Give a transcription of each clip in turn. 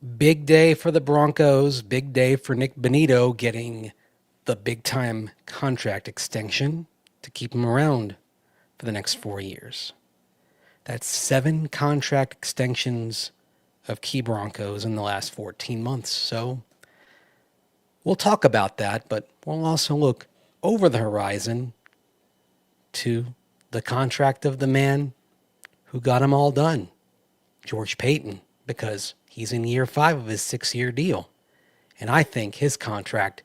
Big day for the Broncos. Big day for Nik Bonitto getting the big time contract extension to keep him around for the next 4 years. That's 7 contract extensions of key Broncos in the last 14 months. So we'll talk about that, but we'll also look over the horizon to the contract of the man who got him all done, George Paton, because he's in year 5 of his 6-year deal. And I think his contract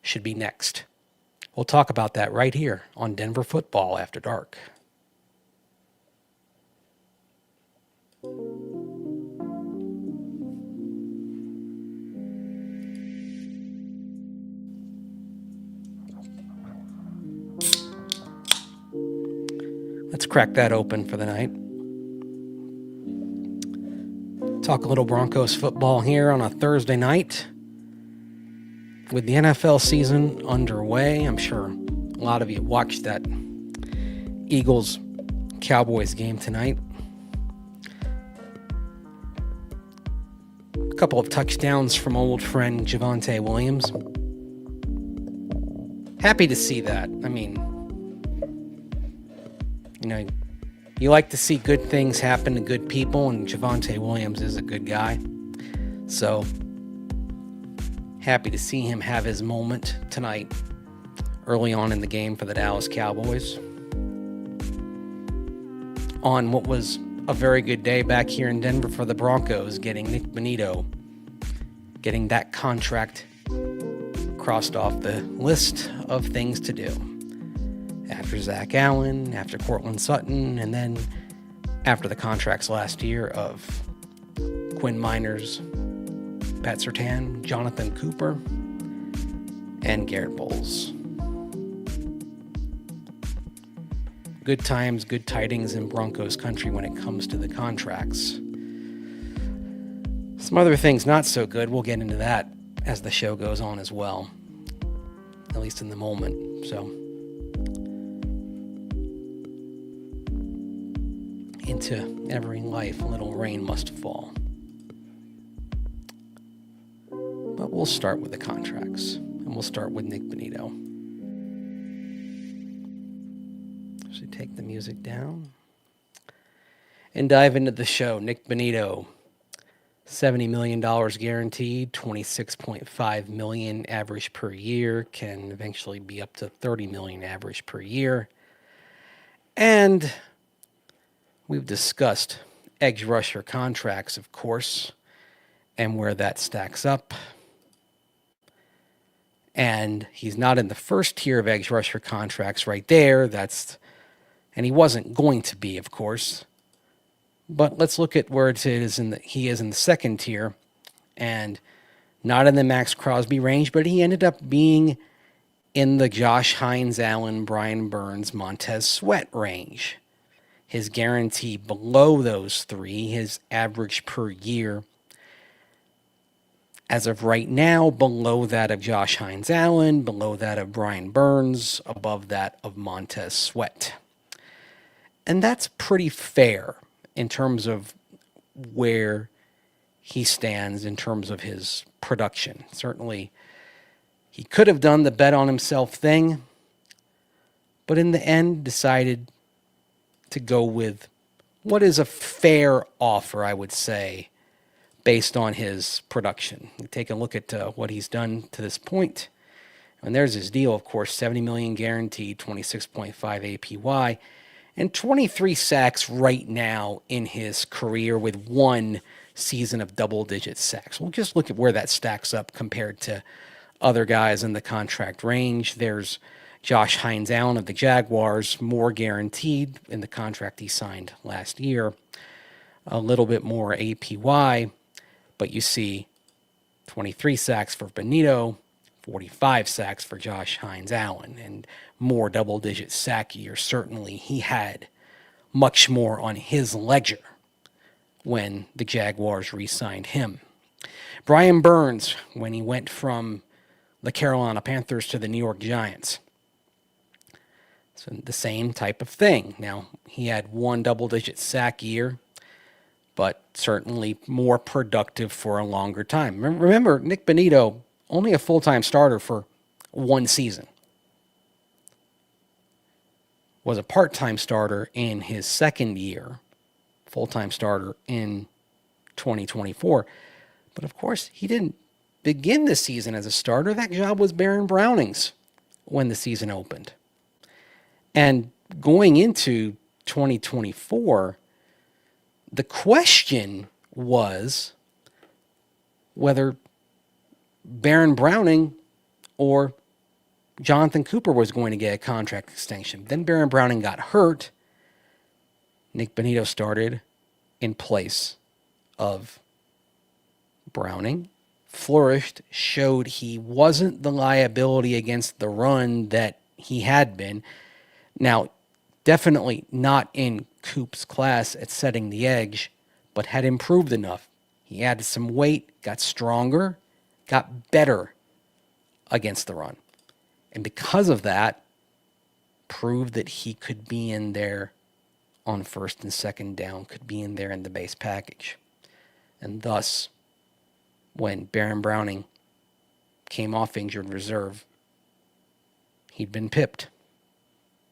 should be next. We'll talk about that right here on Denver Football After Dark. Let's crack that open for the night. Talk a little Broncos football here on a Thursday night. With the NFL season underway, I'm sure a lot of you watched that Eagles-Cowboys game tonight. A couple of touchdowns from old friend Javonte Williams. Happy to see that. I mean, you like to see good things happen to good people, and Javonte Williams is a good guy. So, happy to see him have his moment tonight, early on in the game for the Dallas Cowboys. On what was a very good day back here in Denver for the Broncos, getting Nik Bonitto, getting that contract crossed off the list of things to do. After Zach Allen, after Cortland Sutton, and then after the contracts last year of Quinn Miners, Pat Surtain, Jonathan Cooper, and Garrett Bowles. Good times, good tidings in Broncos country when it comes to the contracts. Some other things not so good. We'll get into that as the show goes on as well, at least in the moment. So, into every life, a little rain must fall. But we'll start with the contracts, and we'll start with Nik Bonitto. Should take the music down and dive into the show. Nik Bonitto, $70 million guaranteed, $26.5 million average per year, can eventually be up to $30 million average per year. And we've discussed edge rusher contracts, of course, and where that stacks up. And he's not in the first tier of edge rusher contracts right there. And he wasn't going to be, of course. But let's look at where it is he is in the second tier, and not in the Max Crosby range, but he ended up being in the Josh Hines, Allen, Brian Burns, Montez Sweat range. His guarantee below those three, his average per year, as of right now, below that of Josh Hines Allen, below that of Brian Burns, above that of Montez Sweat. And that's pretty fair in terms of where he stands in terms of his production. Certainly, he could have done the bet on himself thing, but in the end decided to go with what is a fair offer, I would say, based on his production. You take a look at what he's done to this point. And there's his deal, of course, $70 million guaranteed, 26.5 APY, and 23 sacks right now in his career with one season of double-digit sacks. We'll just look at where that stacks up compared to other guys in the contract range. There's Josh Hines Allen of the Jaguars, more guaranteed in the contract he signed last year, a little bit more APY, but you see 23 sacks for Bonito, 45 sacks for Josh Hines Allen, and more double-digit sack years. Certainly he had much more on his ledger when the Jaguars re-signed him. Brian Burns, when he went from the Carolina Panthers to the New York Giants. So the same type of thing. Now, he had one double-digit sack year, but certainly more productive for a longer time. Remember, Nik Bonitto, only a full-time starter for one season, was a part-time starter in his second year, full-time starter in 2024. But of course, he didn't begin the season as a starter. That job was Baron Browning's when the season opened. And going into 2024, the question was whether Baron Browning or Jonathan Cooper was going to get a contract extension. Then Baron Browning got hurt. Nik Bonitto started in place of Browning, flourished, showed he wasn't the liability against the run that he had been. Now, definitely not in Coop's class at setting the edge, but had improved enough. He added some weight, got stronger, got better against the run. And because of that, proved that he could be in there on first and second down, could be in there in the base package. And thus, when Baron Browning came off injured reserve, he'd been pipped.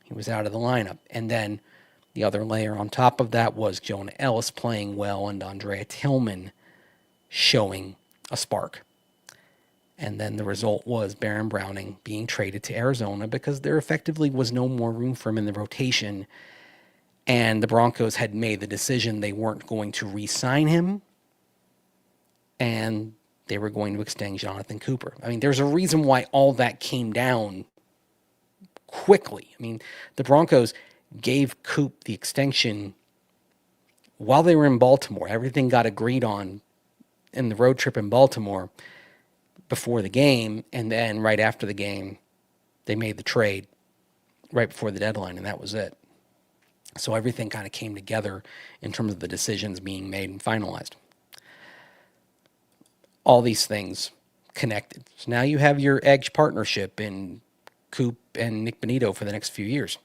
He was out of the lineup. And then the other layer on top of that was Jonah Ellis playing well and Andrea Tillman showing a spark. And then the result was Baron Browning being traded to Arizona because there effectively was no more room for him in the rotation. And the Broncos had made the decision they weren't going to re-sign him. And they were going to extend Jonathan Cooper. I mean, there's a reason why all that came down quickly. I mean, the Broncos gave Coop the extension while they were in Baltimore. Everything got agreed on in the road trip in Baltimore before the game, and then right after the game, they made the trade right before the deadline, and that was it. So everything kind of came together in terms of the decisions being made and finalized. All these things connected. So now you have your edge partnership in Coop and Nik Bonitto for the next few years.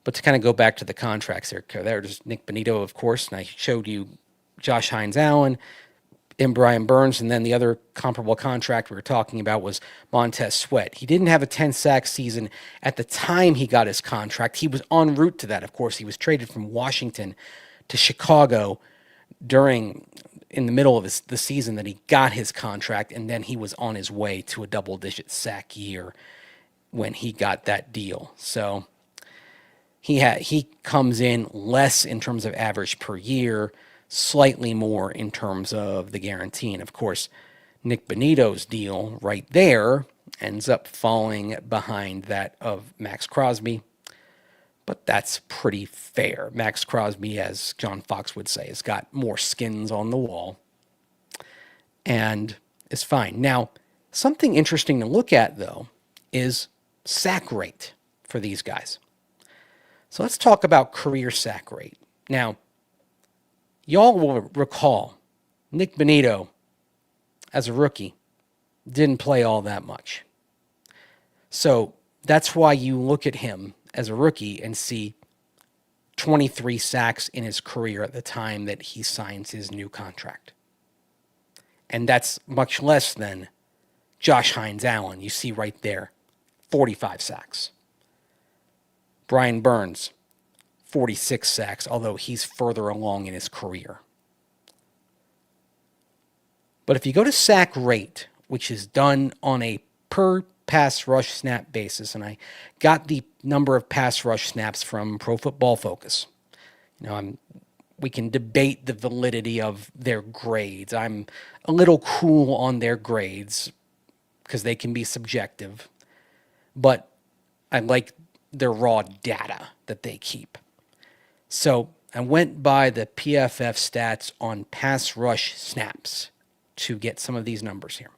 But to kind of go back to the contracts there's Nik Bonitto, of course, and I showed you Josh Hines-Allen and Brian Burns, and then the other comparable contract we were talking about was Montez Sweat. He didn't have a 10-sack season at the time he got his contract. He was en route to that, of course. He was traded from Washington to Chicago in the middle of the season that he got his contract, and then he was on his way to a double-digit sack year when he got that deal. So he comes in less in terms of average per year, slightly more in terms of the guarantee. And of course, Nik Bonitto's deal right there ends up falling behind that of Max Crosby. But that's pretty fair. Max Crosby, as John Fox would say, has got more skins on the wall and is fine. Now, something interesting to look at, though, is sack rate for these guys. So let's talk about career sack rate. Now, y'all will recall Nik Bonitto, as a rookie, didn't play all that much. So that's why you look at him as a rookie and see 23 sacks in his career at the time that he signs his new contract. And that's much less than Josh Hines-Allen. You see right there, 45 sacks. Brian Burns, 46 sacks, although he's further along in his career. But if you go to sack rate, which is done on a per pass rush snap basis, and I got the number of pass rush snaps from Pro Football Focus. We can debate the validity of their grades. I'm a little cool on their grades because they can be subjective, but I like their raw data that they keep. So I went by the PFF stats on pass rush snaps to get some of these numbers here.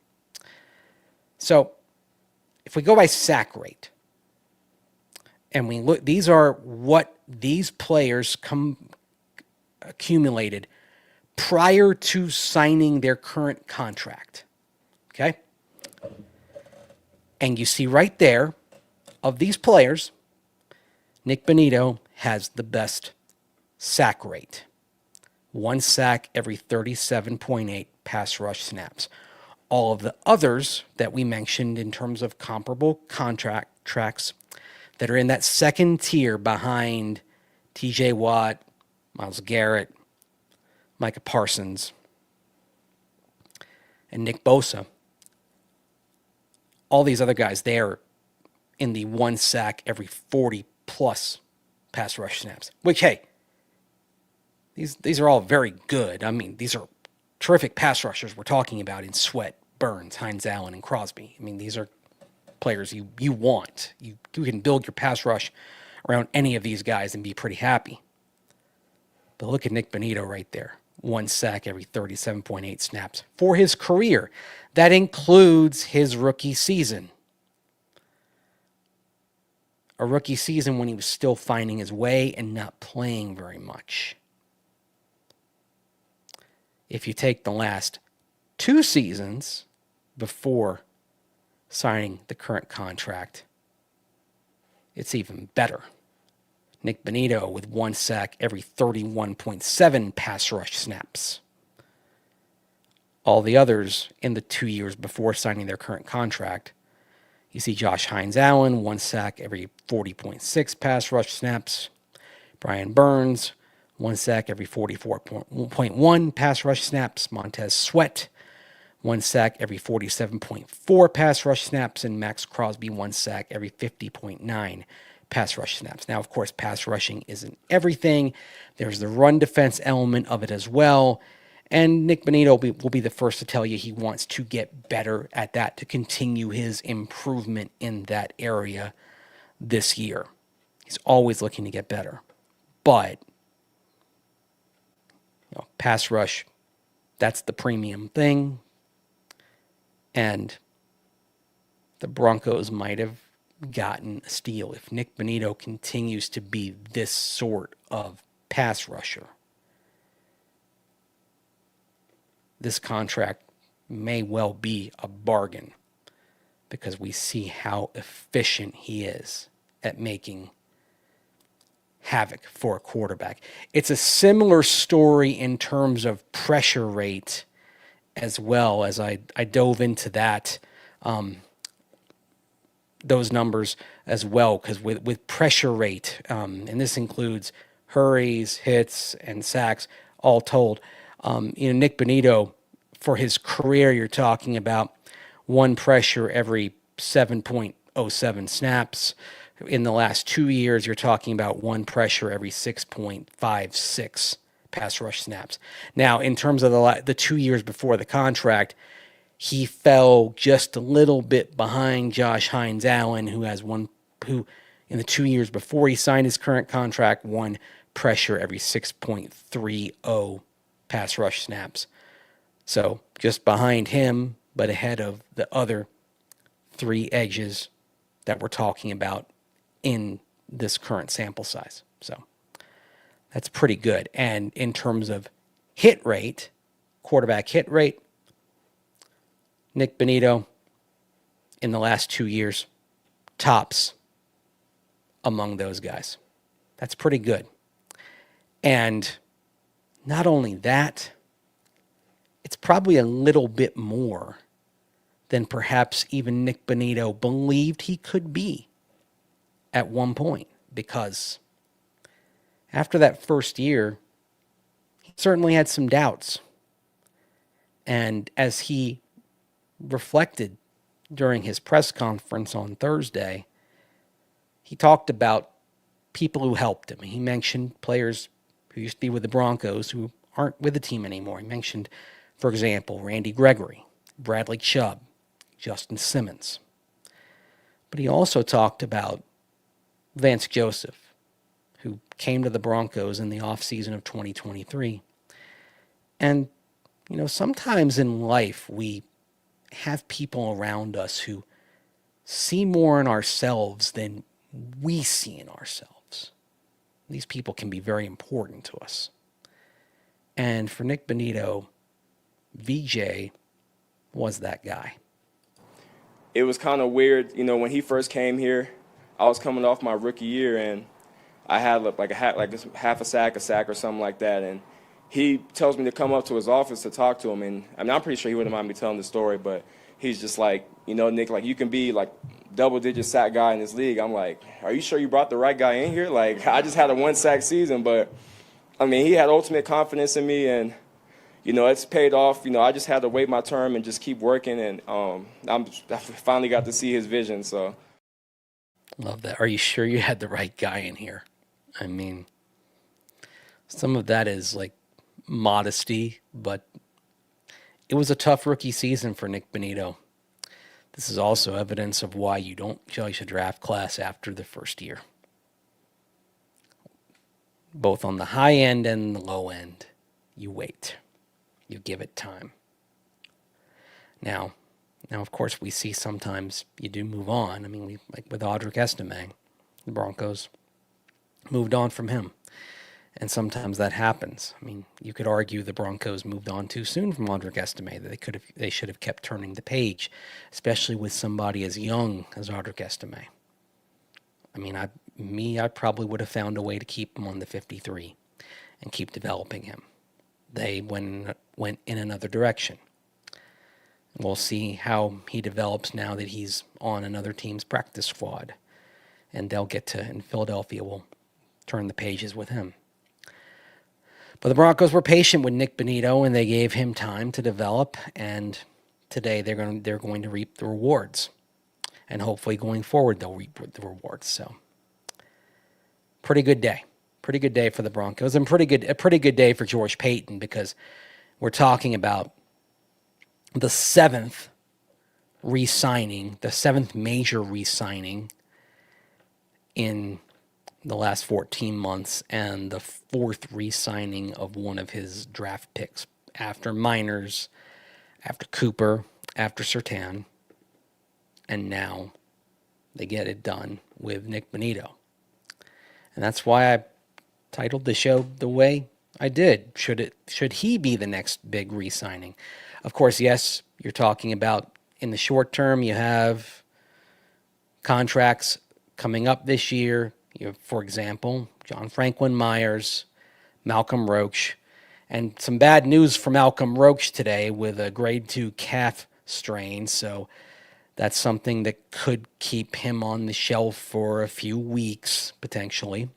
So if we go by sack rate, and we look, these are what these players accumulated prior to signing their current contract. Okay? And you see right there, of these players, Nik Bonitto has the best sack rate 1 sack every 37.8 pass rush snaps. All of the others that we mentioned in terms of comparable contract tracks that are in that second tier behind TJ Watt, Myles Garrett, Micah Parsons, and Nick Bosa, all these other guys, they're in the 1 sack every 40 plus pass rush snaps, which, hey, these are all very good. I mean, these are terrific pass rushers we're talking about in Sweat, Burns, Hines Allen, and Crosby. I mean, these are players you want. You can build your pass rush around any of these guys and be pretty happy. But look at Nik Bonitto right there. 1 sack every 37.8 snaps for his career. That includes his rookie season. A rookie season when he was still finding his way and not playing very much. If you take the last 2 seasons before signing the current contract, it's even better. Nik Bonitto with 1 sack every 31.7 pass rush snaps. All the others in the 2 years before signing their current contract, you see Josh Hines Allen, 1 sack every 40.6 pass rush snaps. Brian Burns, 1 sack every 44.1 pass rush snaps. Montez Sweat, 1 sack every 47.4 pass rush snaps. And Max Crosby, 1 sack every 50.9 pass rush snaps. Now, of course, pass rushing isn't everything. There's the run defense element of it as well. And Nik Bonitto will be the first to tell you he wants to get better at that, to continue his improvement in that area this year. He's always looking to get better. But, pass rush, that's the premium thing. And the Broncos might have gotten a steal if Nik Bonitto continues to be this sort of pass rusher. This contract may well be a bargain because we see how efficient he is at making havoc for a quarterback. It's a similar story in terms of pressure rate as well. As I dove into that, those numbers as well, because with pressure rate, and this includes hurries, hits, and sacks, all told, Nik Bonitto, for his career, you're talking about 1 pressure every 7.07 snaps. In the last 2 years, you're talking about 1 pressure every 6.56 pass rush snaps. Now, in terms of the 2 years before the contract, he fell just a little bit behind Josh Hines Allen, who in the 2 years before he signed his current contract, 1 pressure every 6.30 pass rush snaps. So just behind him, but ahead of the other 3 edges that we're talking about in this current sample size. So that's pretty good. And in terms of hit rate, quarterback hit rate, Nik Bonitto in the last 2 years tops among those guys. That's pretty good. And not only that, it's probably a little bit more than perhaps even Nik Bonitto believed he could be at one point, because after that first year, he certainly had some doubts. And as he reflected during his press conference on Thursday, he talked about people who helped him. He mentioned players who used to be with the Broncos who aren't with the team anymore. He mentioned, for example, Randy Gregory, Bradley Chubb, Justin Simmons. But he also talked about Vance Joseph, who came to the Broncos in the offseason of 2023. And, sometimes in life we have people around us who see more in ourselves than we see in ourselves. These people can be very important to us. And for Nik Bonitto, VJ was that guy. It was kind of weird, when he first came here, I was coming off my rookie year, and I had like half a sack or something like that, and he tells me to come up to his office to talk to him, and I mean, I'm pretty sure he wouldn't mind me telling the story, but he's just like, Nick, like you can be like double-digit sack guy in this league. I'm like, are you sure you brought the right guy in here? Like, I just had a one-sack season, but I mean, he had ultimate confidence in me, and it's paid off. I just had to wait my term and just keep working, and I finally got to see his vision. So, Love that. Are you sure you had the right guy in here? I mean, some of that is like modesty, but it was a tough rookie season for Nik Bonitto. This is also evidence of why you don't judge a draft class after the first year. Both on the high end and the low end, you wait. You give it time. Now, of course, we see sometimes you do move on. I mean, like with Audric Estime, the Broncos moved on from him. And sometimes that happens. I mean, you could argue the Broncos moved on too soon from Audric Estime. That they should have kept turning the page, especially with somebody as young as Audric Estime. I mean, I probably would have found a way to keep him on the 53 and keep developing him. They went in another direction. We'll see how he develops now that he's on another team's practice squad. And in Philadelphia will turn the pages with him. But the Broncos were patient with Nik Bonitto, and they gave him time to develop. And today they're going to reap the rewards, and hopefully going forward they'll reap the rewards. So, pretty good day for the Broncos, and a pretty good day for George Paton, because we're talking about the seventh major re-signing in the last 14 months, and the fourth re-signing of one of his draft picks after Miners, after Cooper, after Surtain, and now they get it done with Nik Bonitto. And that's why I titled the show the way I did. Should he be the next big re-signing? Of course, yes, you're talking about in the short term, you have contracts coming up this year. You have, for example, John Franklin Myers, Malcolm Roach, and some bad news for Malcolm Roach today with a grade 2 calf strain. So that's something that could keep him on the shelf for a few weeks, potentially.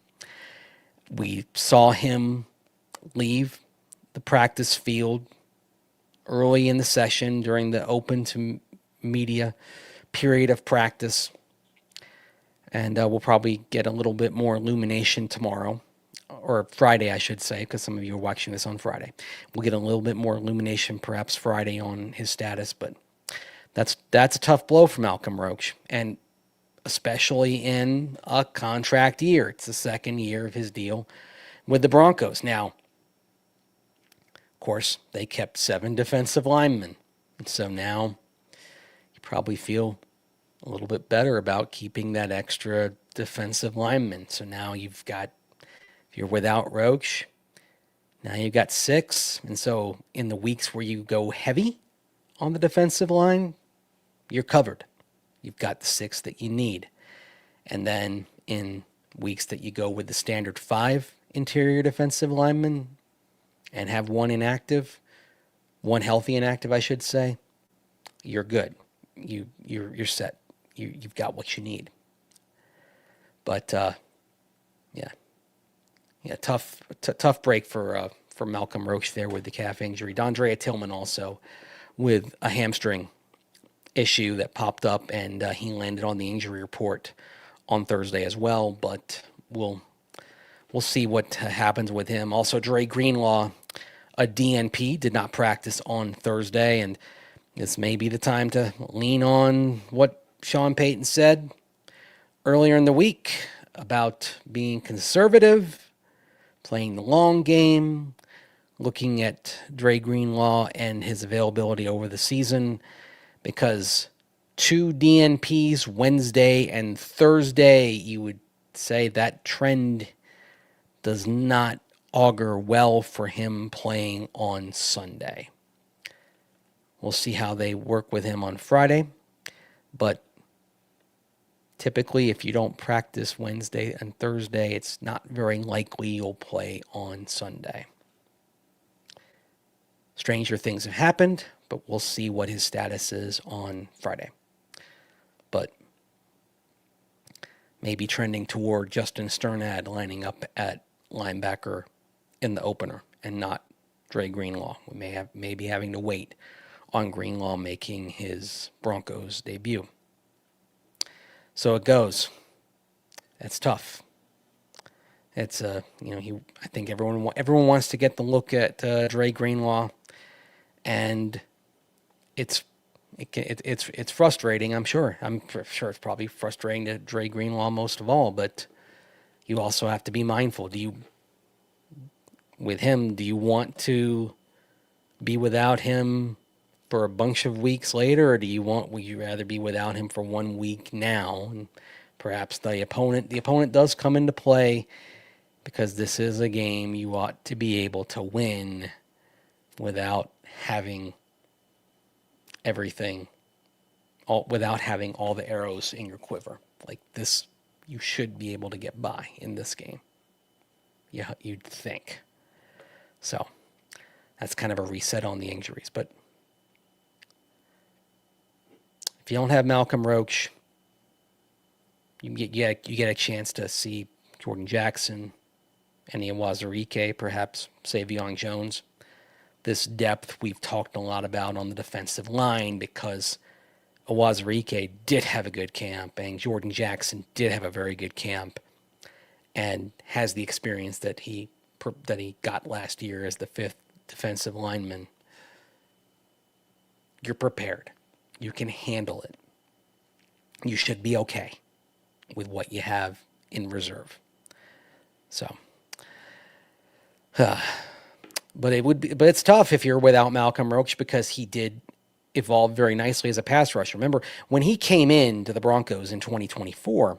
We saw him leave the practice field early in the session during the open to media period of practice. And we'll probably get a little bit more illumination tomorrow, or Friday, I should say, because some of you are watching this on Friday. We'll get a little bit more illumination perhaps Friday on his status, but that's a tough blow for Malcolm Roach, and especially in a contract year. It's the second year of his deal with the Broncos. Now, of course, they kept 7 defensive linemen, and so now you probably feel a little bit better about keeping that extra defensive lineman. So now if you're without Roach, now you've got 6. And so in the weeks where you go heavy on the defensive line, you're covered. You've got the 6 that you need. And then in weeks that you go with the standard 5 interior defensive lineman and have one healthy inactive, I should say, you're good. You're set. You've got what you need. But tough break for Malcolm Roach there with the calf injury. Dondrea Tillman also with a hamstring issue that popped up, and he landed on the injury report on Thursday as well. But we'll see what happens with him. Also, Dre Greenlaw, a DNP, did not practice on Thursday, and this may be the time to lean on what Sean Payton said earlier in the week about being conservative, playing the long game, looking at Dre Greenlaw and his availability over the season, because 2 DNPs Wednesday and Thursday, you would say that trend does not augur well for him playing on Sunday. We'll see how they work with him on Friday, but typically, if you don't practice Wednesday and Thursday, it's not very likely you'll play on Sunday. Stranger things have happened, but we'll see what his status is on Friday. But maybe trending toward Justin Sternad lining up at linebacker in the opener and not Dre Greenlaw. We may be having to wait on Greenlaw making his Broncos debut. So it goes. It's tough. It's I think everyone wants to get the look at Dre Greenlaw, and it's frustrating. I'm sure it's probably frustrating to Dre Greenlaw most of all. But you also have to be mindful. Do you want to be without him for a bunch of weeks later, or would you rather be without him for 1 week now? And perhaps the opponent does come into play, because this is a game you ought to be able to win without having without having all the arrows in your quiver. Like this, you should be able to get by in this game. Yeah, you'd think. So that's kind of a reset on the injuries. But if you don't have Malcolm Roach, you get a chance to see Jordan Jackson, Eni Awazarike, perhaps Savion Jones. This depth we've talked a lot about on the defensive line, because Awazarike did have a good camp and Jordan Jackson did have a very good camp and has the experience that he got last year as the 5th defensive lineman. You're prepared. You can handle it. You should be okay with what you have in reserve. So, but it's tough if you're without Malcolm Roach, because he did evolve very nicely as a pass rusher. Remember, when he came into the Broncos in 2024,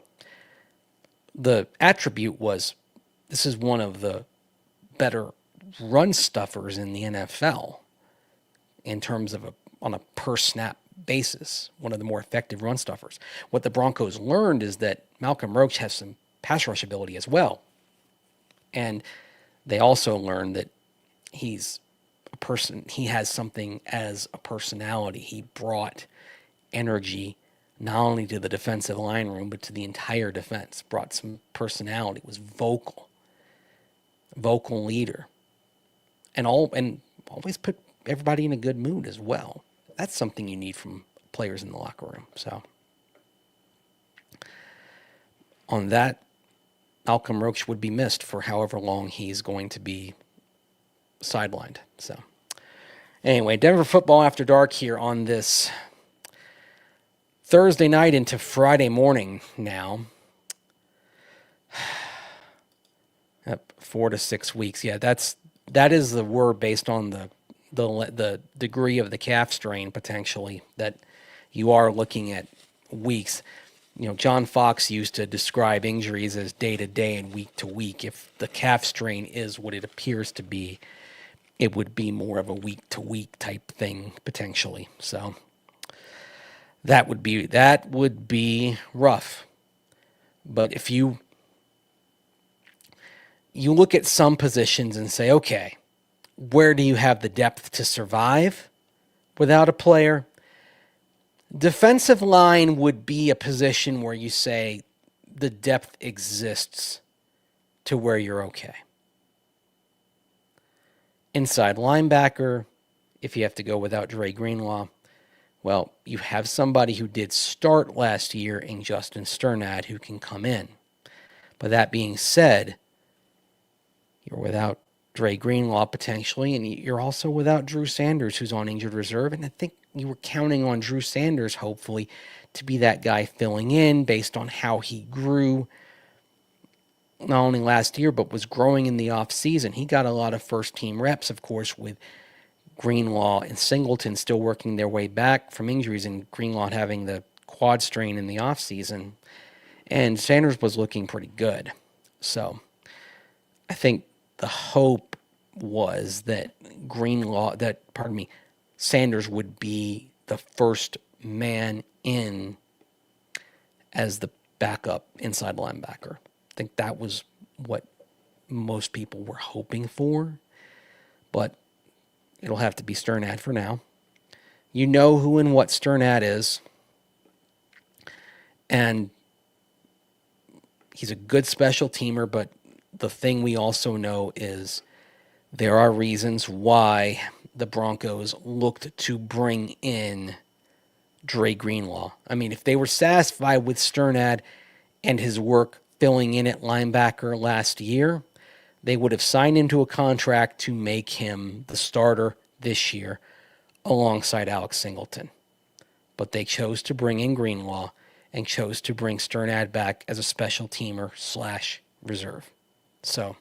the attribute was, this is one of the better run stuffers in the NFL in terms of on a per snap basis, one of the more effective run stuffers. What the Broncos learned is that Malcolm Roach has some pass rush ability as well. And they also learned that he's a person, he has something as a personality. He brought energy not only to the defensive line room, but to the entire defense, brought some personality, was vocal leader, and always put everybody in a good mood as well. That's something you need from players in the locker room. So on that, Malcolm Roach would be missed for however long he's going to be sidelined. So anyway, Denver football after dark here on this Thursday night into Friday morning now. 4 to 6 weeks. Yeah, that is the word based on the degree of the calf strain potentially, that you are looking at weeks. John Fox used to describe injuries as day to day and week to week. If the calf strain is what it appears to be, it would be more of a week to week type thing potentially. So that would be rough. But if you look at some positions and say, okay, where do you have the depth to survive without a player? Defensive line would be a position where you say the depth exists to where you're okay. Inside linebacker, if you have to go without Dre Greenlaw, well, you have somebody who did start last year in Justin Sternad who can come in. But that being said, you're without Dre Greenlaw potentially, and you're also without Drew Sanders, who's on injured reserve. And I think you were counting on Drew Sanders, hopefully, to be that guy filling in based on how he grew not only last year, but was growing in the offseason. He got a lot of first-team reps, of course, with Greenlaw and Singleton still working their way back from injuries, and Greenlaw having the quad strain in the offseason. And Sanders was looking pretty good. So I think the hope was that Sanders would be the first man in as the backup inside linebacker. I think that was what most people were hoping for. But it'll have to be Sternad for now. You know who and what Sternad is. And he's a good special teamer, but the thing we also know is there are reasons why the Broncos looked to bring in Dre Greenlaw. I mean, if they were satisfied with Sternad and his work filling in at linebacker last year, they would have signed him to a contract to make him the starter this year alongside Alex Singleton. But they chose to bring in Greenlaw and chose to bring Sternad back as a special teamer / reserve. So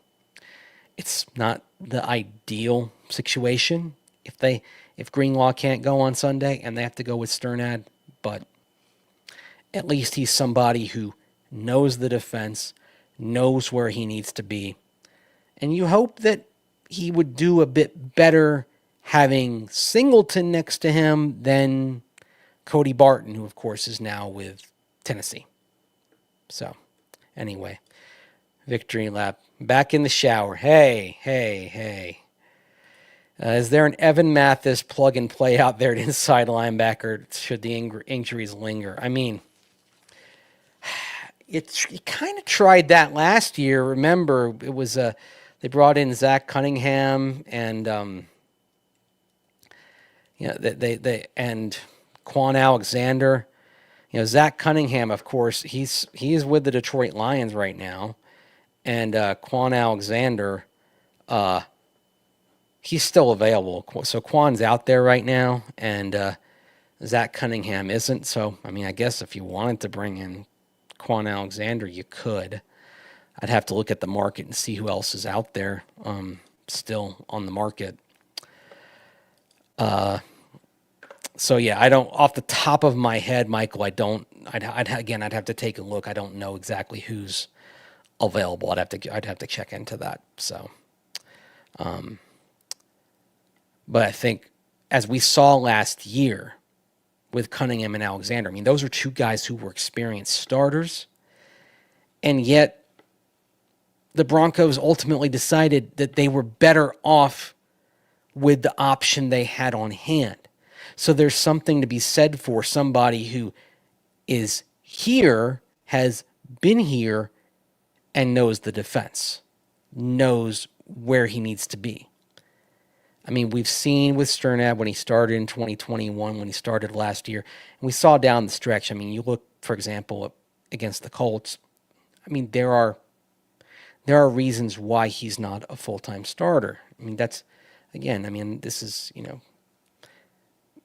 it's not the ideal situation if Greenlaw can't go on Sunday and they have to go with Sternad, but at least he's somebody who knows the defense, knows where he needs to be. And you hope that he would do a bit better having Singleton next to him than Cody Barton, who, of course, is now with Tennessee. So, anyway, victory lap. Back in the shower. Hey. Is there an Evan Mathis plug and play out there at inside linebacker should the injuries linger? I mean, you kind of tried that last year. Remember, it was they brought in Zach Cunningham and they and Quan Alexander. Zach Cunningham, of course, he's with the Detroit Lions right now, and Quan Alexander, he's still available. So Quan's out there right now, and Zach Cunningham isn't. So I mean, I guess if you wanted to bring in Quan Alexander, you could. I'd have to look at the market and see who else is out there still on the market. So yeah, I don't, off the top of my head, Michael, I'd have to take a look. I don't know exactly who's available. I'd have to check into that. So, but I think as we saw last year with Cunningham and Alexander, I mean, those are two guys who were experienced starters, and yet the Broncos ultimately decided that they were better off with the option they had on hand. So there's something to be said for somebody who is here, has been here, and knows the defense, knows where he needs to be. I mean, we've seen with Sternad when he started in 2021, when he started last year, and we saw down the stretch. I mean, you look, for example, against the Colts. I mean, there are reasons why he's not a full-time starter. I mean, this is,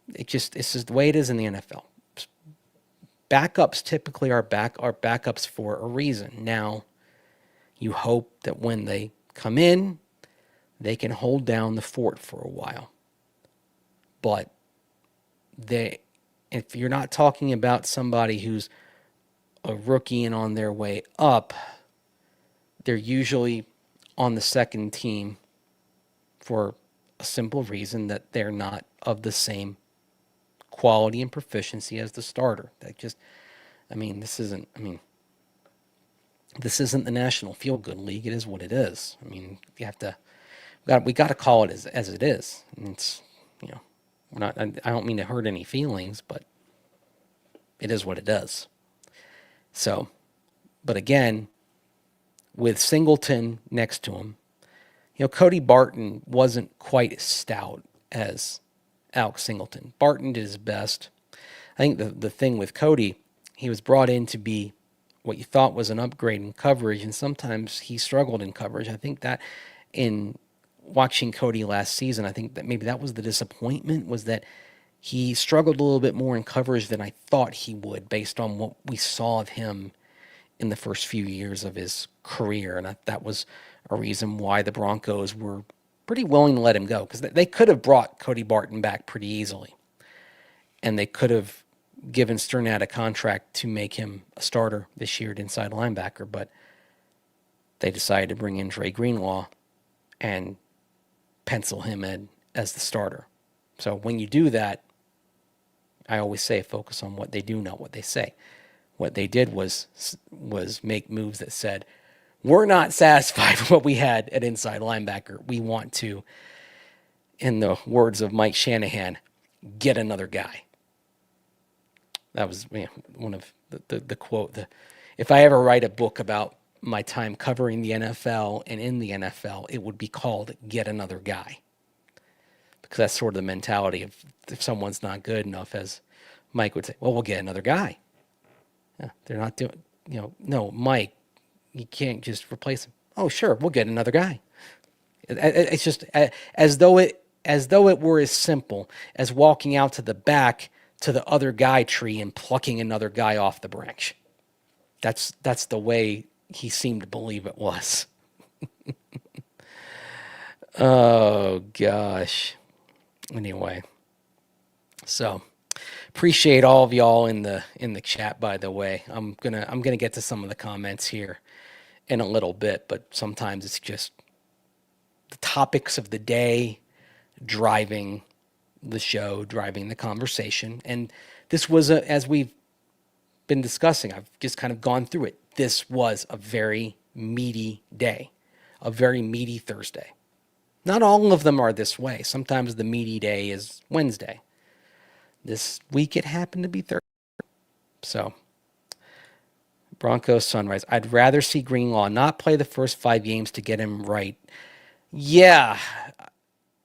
this is the way it is in the NFL. Backups typically are backups for a reason. Now, you hope that when they come in, they can hold down the fort for a while. But if you're not talking about somebody who's a rookie and on their way up, they're usually on the second team for a simple reason that they're not of the same quality and proficiency as the starter. This isn't the National Feel Good League. It is what it is. I mean, we got to call it as it is. And it's, I don't mean to hurt any feelings, but it is what it is. So, but again, with Singleton next to him, Cody Barton wasn't quite as stout as Alex Singleton. Barton did his best. I think the thing with Cody, he was brought in to be what you thought was an upgrade in coverage, and sometimes he struggled in coverage. I think that in watching Cody last season, I think that maybe that was the disappointment, was that he struggled a little bit more in coverage than I thought he would based on what we saw of him in the first few years of his career. And that was a reason why the Broncos were pretty willing to let him go, because they could have brought Cody Barton back pretty easily. And they could have given Sternad a contract to make him a starter this year at inside linebacker, but they decided to bring in Dre Greenlaw and pencil him in as the starter. So when you do that, I always say focus on what they do, not what they say. What they did was make moves that said, we're not satisfied with what we had at inside linebacker. We want to in the words of Mike Shanahan, get another guy. That was one of the quote. If I ever write a book about my time covering the NFL and in the NFL, it would be called Get Another Guy. Because that's sort of the mentality of if someone's not good enough, as Mike would say, well, we'll get another guy. Yeah, they're not doing, no, Mike, you can't just replace him. Oh, sure, we'll get another guy. It's just as though it were as simple as walking out to the back to the other guy tree and plucking another guy off the branch. That's the way he seemed to believe it was. Oh gosh. Anyway, so appreciate all of y'all in the chat. By the way, I'm gonna get to some of the comments here in a little bit, but sometimes it's just the topics of the day driving the show, driving the conversation. And this was as we've been discussing, I've just kind of gone through it. This was a very meaty day, a very meaty Thursday. Not all of them are this way. Sometimes the meaty day is Wednesday. This week it happened to be Thursday. So, Broncos Sunrise. I'd rather see Greenlaw not play the first 5 games to get him right. Yeah.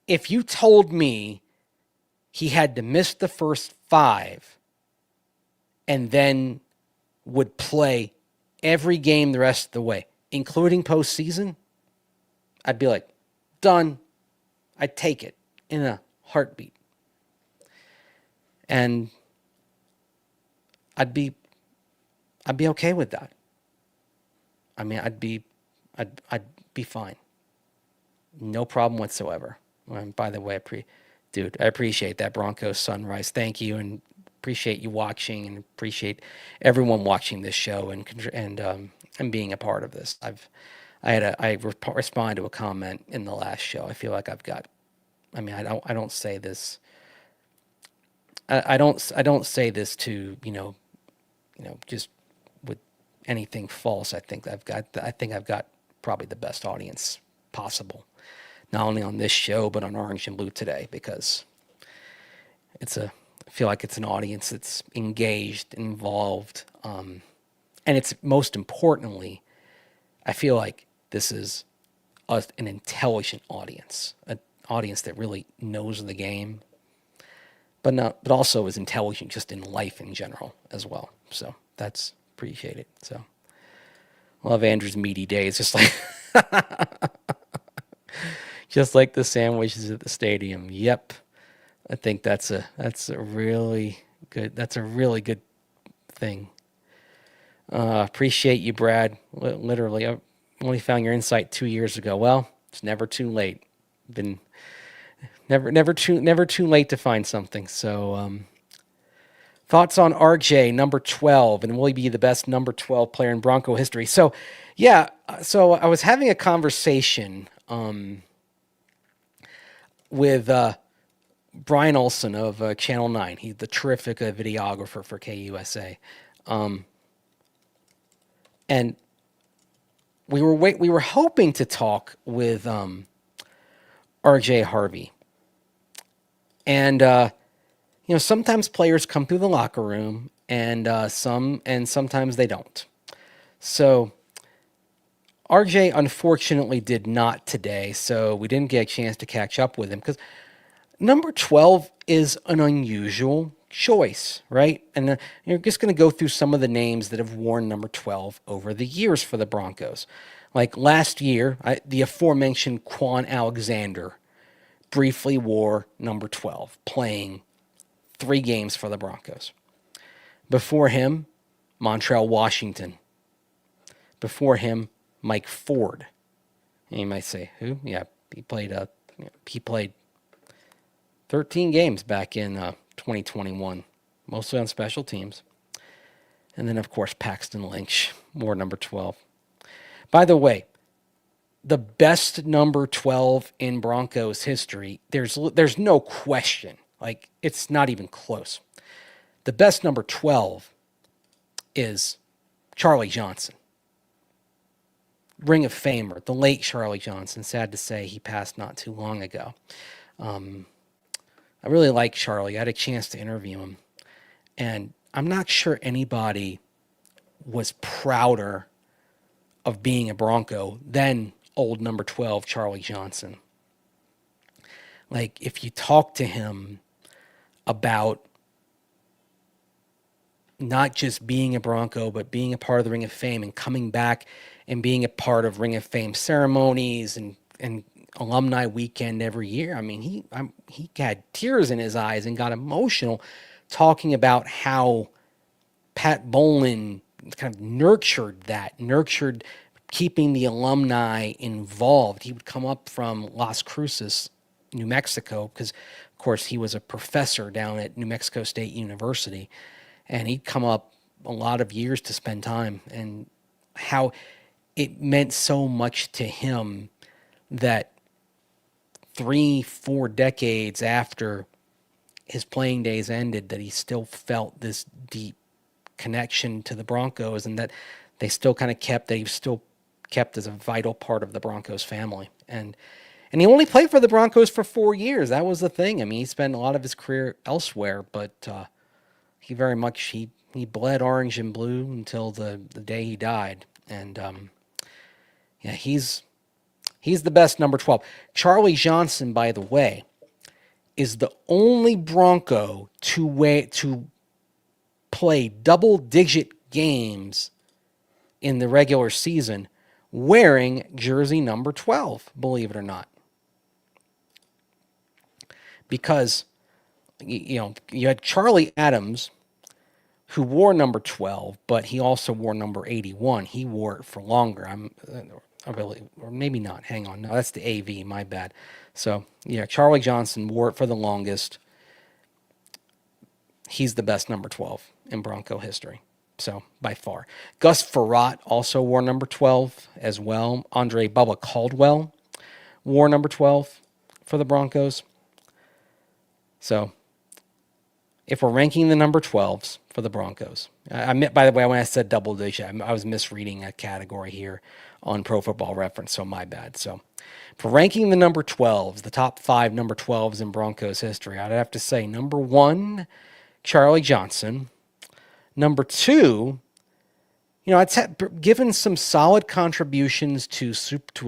If you told me he had to miss the first 5 and then would play every game the rest of the way, including postseason, I'd be like, done. I'd take it in a heartbeat. And I'd be okay with that. I mean, I'd be fine. No problem whatsoever. And by the way, I appreciate that Broncos Sunrise. Thank you, and appreciate you watching, and appreciate everyone watching this show and being a part of this. I responded to a comment in the last show. I feel like I don't say this. I don't say this to just with anything false. I think I've got probably the best audience possible, not only on this show but on Orange and Blue Today, because I feel like it's an audience that's engaged, involved, and it's most importantly, I feel like this is an intelligent audience, an audience that really knows the game, but also is intelligent just in life in general as well. So that's appreciated. So love Andrew's meaty days, just like the sandwiches at the stadium. Yep, I think that's a really good thing. Appreciate you, Brad. Literally, I only found your insight 2 years ago. Well, it's never too late. Been never too late to find something. So, thoughts on RJ number 12, and will he be the best number 12 player in Bronco history? So, yeah. So I was having a conversation with Brian Olson of Channel 9. He's the terrific videographer for KUSA. And we were hoping to talk with RJ Harvey. And sometimes players come through the locker room and sometimes they don't. So RJ unfortunately did not today, so we didn't get a chance to catch up with him because number 12 is an unusual choice, right? And you're just going to go through some of the names that have worn number 12 over the years for the Broncos. Like last year, the aforementioned Quan Alexander briefly wore number 12, playing 3 games for the Broncos. Before him, Montrell Washington. Before him, Mike Ford. And you might say, who? Yeah, he played 13 games back in 2021, mostly on special teams. And then, of course, Paxton Lynch, more number 12. By the way, the best number 12 in Broncos history, there's no question. Like, it's not even close. The best number 12 is Charlie Johnson. Ring of Famer, the late Charlie Johnson. Sad to say he passed not too long ago. I really like Charlie. I had a chance to interview him, and I'm not sure anybody was prouder of being a Bronco than old number 12 Charlie Johnson. Like, if you talk to him about not just being a Bronco, but being a part of the Ring of Fame and coming back and being a part of Ring of Fame ceremonies and alumni weekend every year. I mean, he had tears in his eyes and got emotional talking about how Pat Bowlen kind of nurtured keeping the alumni involved. He would come up from Las Cruces, New Mexico, because, of course, he was a professor down at New Mexico State University. And he'd come up a lot of years to spend time, and how it meant so much to him that 3-4 decades after his playing days ended, that he still felt this deep connection to the Broncos, and that they still kind of kept, they still kept as a vital part of the Broncos family. And he only played for the Broncos for 4 years. That was the thing. I mean, he spent a lot of his career elsewhere, but he very much, he bled orange and blue until the day he died. And yeah, he's the best number 12. Charlie Johnson, by the way, is the only Bronco to play double-digit games in the regular season wearing jersey number 12, believe it or not. Because, you had Charlie Adams, who wore number 12, but he also wore number 81. He wore it for longer. Or maybe not. Hang on. No, that's the AV. My bad. So, yeah, Charlie Johnson wore it for the longest. He's the best number 12 in Bronco history. So, by far. Gus Frerotte also wore number 12 as well. Andre Bubba Caldwell wore number 12 for the Broncos. So, if we're ranking the number 12s for the Broncos, I meant, by the way, when I said double digit, I was misreading a category here on Pro Football Reference, so my bad. So, for ranking the number 12s, the top 5 number 12s in Broncos history, I'd have to say number 1, Charlie Johnson. Number 2, given some solid contributions to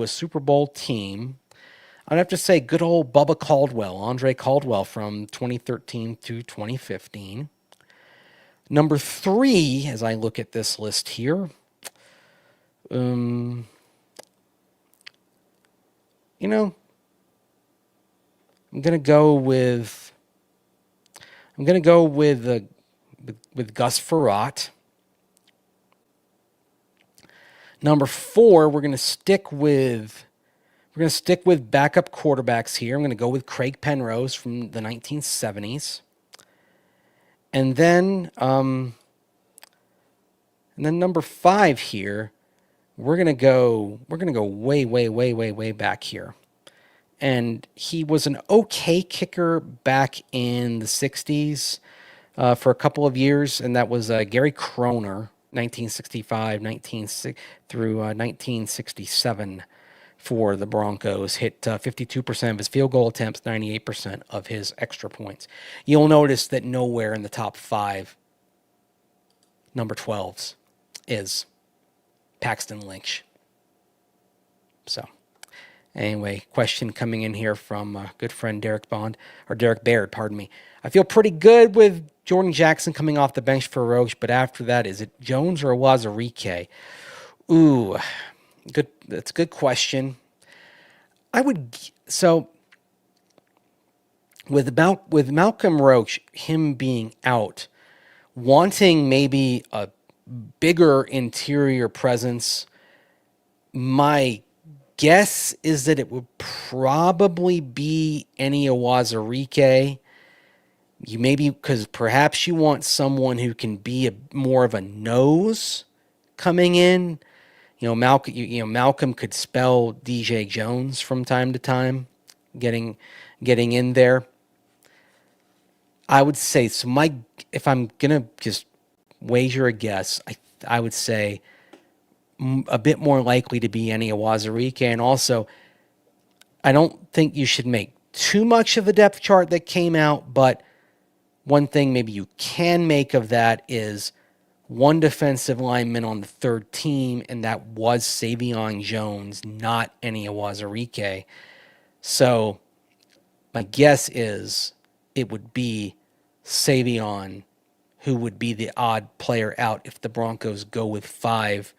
a Super Bowl team, I'd have to say good old Bubba Caldwell, Andre Caldwell from 2013 to 2015. Number 3, as I look at this list here, I'm gonna go with Gus Frerotte. Number 4, we're gonna stick with backup quarterbacks here. I'm going to go with Craig Penrose from the 1970s. And then number 5 here, we're going to go way back here. And he was an okay kicker back in the 60s for a couple of years, and that was Gary Kroner, 1965 through 1967. For the Broncos, hit 52% of his field goal attempts, 98% of his extra points. You'll notice that nowhere in the top 5 number 12s is Paxton Lynch. So, anyway, question coming in here from good friend Derek Baird, pardon me. I feel pretty good with Jordan Jackson coming off the bench for Roche, but after that, is it Jones or Wazarike? Ooh, good. That's a good question. With Malcolm Roach, him being out, wanting maybe a bigger interior presence, my guess is that it would probably be Eni Wazarike. Because perhaps you want someone who can be more of a nose coming in. Malcolm could spell DJ Jones from time to time, getting in there. I would say, if I'm gonna just wager a guess, I would say a bit more likely to be Eni Wazarike, and also I don't think you should make too much of the depth chart that came out, but one thing maybe you can make of that is one defensive lineman on the third team, and that was Savion Jones, not Eni Awazarike. So my guess is it would be Savion who would be the odd player out if the Broncos go with 5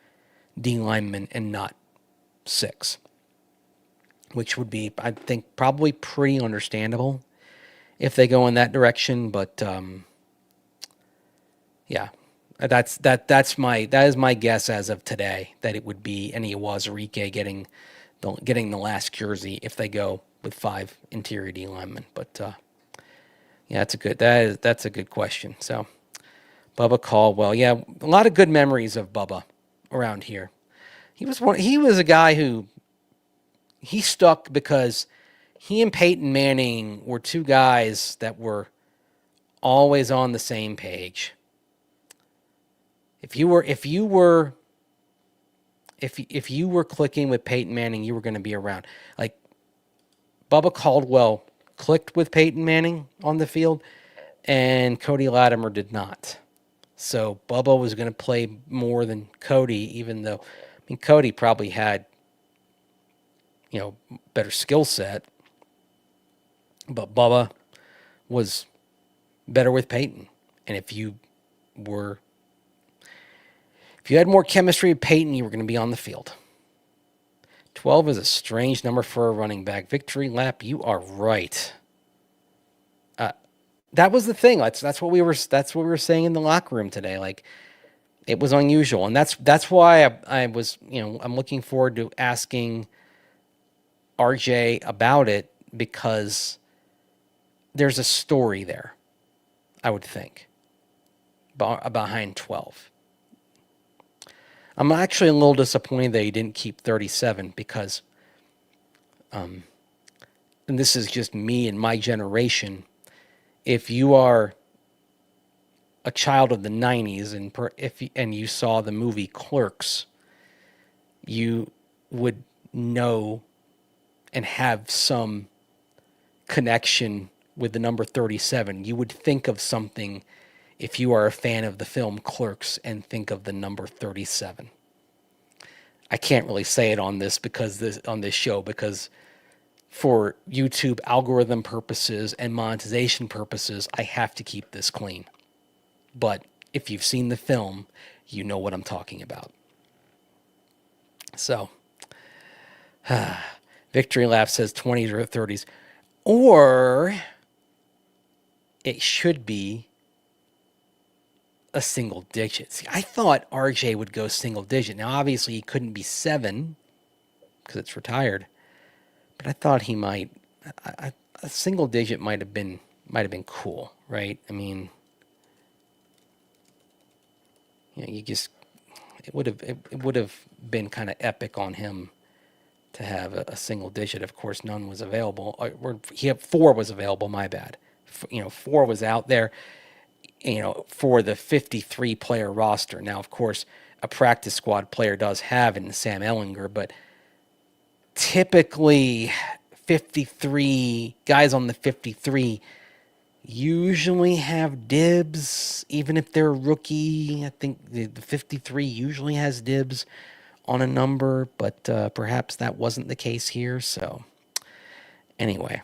D linemen and not 6, which would be, I think, probably pretty understandable if they go in that direction. But yeah, that is my guess as of today, that it would be Eni Awazarike getting the last jersey if they go with 5 interior D linemen. But yeah, that's a good question. So Bubba Caldwell, yeah, a lot of good memories of Bubba around here. He was a guy who he stuck because he and Peyton Manning were 2 guys that were always on the same page. If you were clicking with Peyton Manning, you were going to be around. Like Bubba Caldwell clicked with Peyton Manning on the field, and Cody Latimer did not. So Bubba was going to play more than Cody, even though, I mean, Cody probably had, better skill set, but Bubba was better with Peyton. And if you had more chemistry with Peyton, you were going to be on the field. 12 is a strange number for a running back. Victory lap, you are right. That was the thing. That's what we were saying in the locker room today. Like, it was unusual, and that's why I was, I'm looking forward to asking RJ about it, because there's a story there, I would think, behind 12. I'm actually a little disappointed that he didn't keep 37, because, and this is just me and my generation, if you are a child of the 90s and you saw the movie Clerks, you would know and have some connection with the number 37. You would think of something if you are a fan of the film Clerks and think of the number 37. I can't really say it on this show, because for YouTube algorithm purposes and monetization purposes, I have to keep this clean. But if you've seen the film, you know what I'm talking about. So, Victory Lap says 20s or 30s. Or it should be a single digit. See, I thought RJ would go single digit. Now, obviously, he couldn't be 7 because it's retired. But I thought he might. A single digit might have been cool, right? I mean, it would have been kind of epic on him to have a single digit. Of course, none was available. 4 was available. My bad. 4 was out there, for the 53 player roster. Now, of course, a practice squad player does have in Sam Ehlinger, but typically 53 guys on the 53 usually have dibs, even if they're a rookie. I think the 53 usually has dibs on a number, but perhaps that wasn't the case here. So anyway,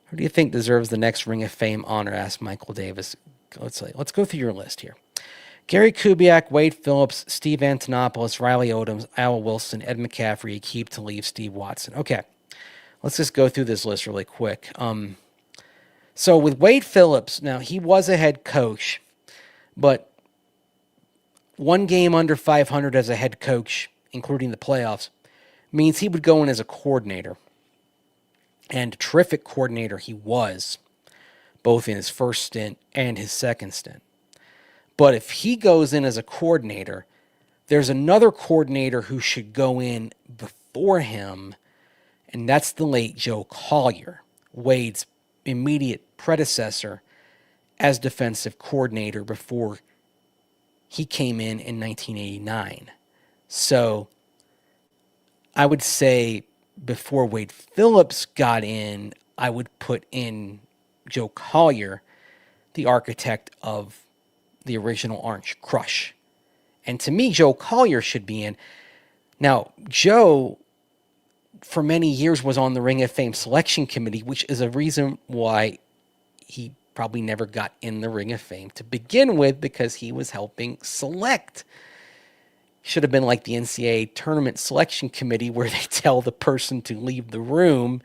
who do you think deserves the next Ring of Fame honor? Asked Michael Davis. Let's go through your list here. Gary Kubiak, Wade Phillips, Steve Antonopoulos, Riley Odoms, Al Wilson, Ed McCaffrey, Aqib Talib, Steve Watson. Okay, let's just go through this list really quick. So with Wade Phillips, now he was a head coach, but 1 game under 500 as a head coach, including the playoffs, means he would go in as a coordinator. And a terrific coordinator he was, both in his first stint and his second stint. But if he goes in as a coordinator, there's another coordinator who should go in before him, and that's the late Joe Collier, Wade's immediate predecessor as defensive coordinator before he came in 1989. So I would say before Wade Phillips got in, I would put in Joe Collier, the architect of the original Orange Crush. And to me, Joe Collier should be in. Now, Joe, for many years, was on the Ring of Fame selection committee, which is a reason why he probably never got in the Ring of Fame to begin with, because he was helping select. Should have been like the NCAA tournament selection committee, where they tell the person to leave the room.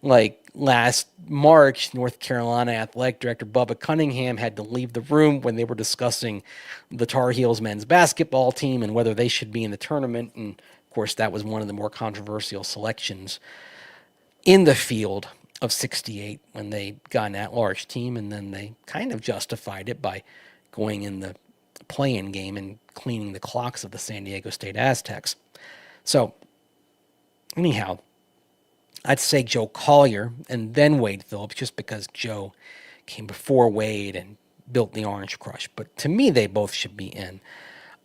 Like last March, North Carolina athletic director Bubba Cunningham had to leave the room when they were discussing the Tar Heels men's basketball team and whether they should be in the tournament. And of course, that was one of the more controversial selections in the field of 68 when they got an at-large team, and then they kind of justified it by going in the play-in game and cleaning the clocks of the San Diego State Aztecs. So, anyhow, I'd say Joe Collier and then Wade Phillips, just because Joe came before Wade and built the Orange Crush. But to me, they both should be in.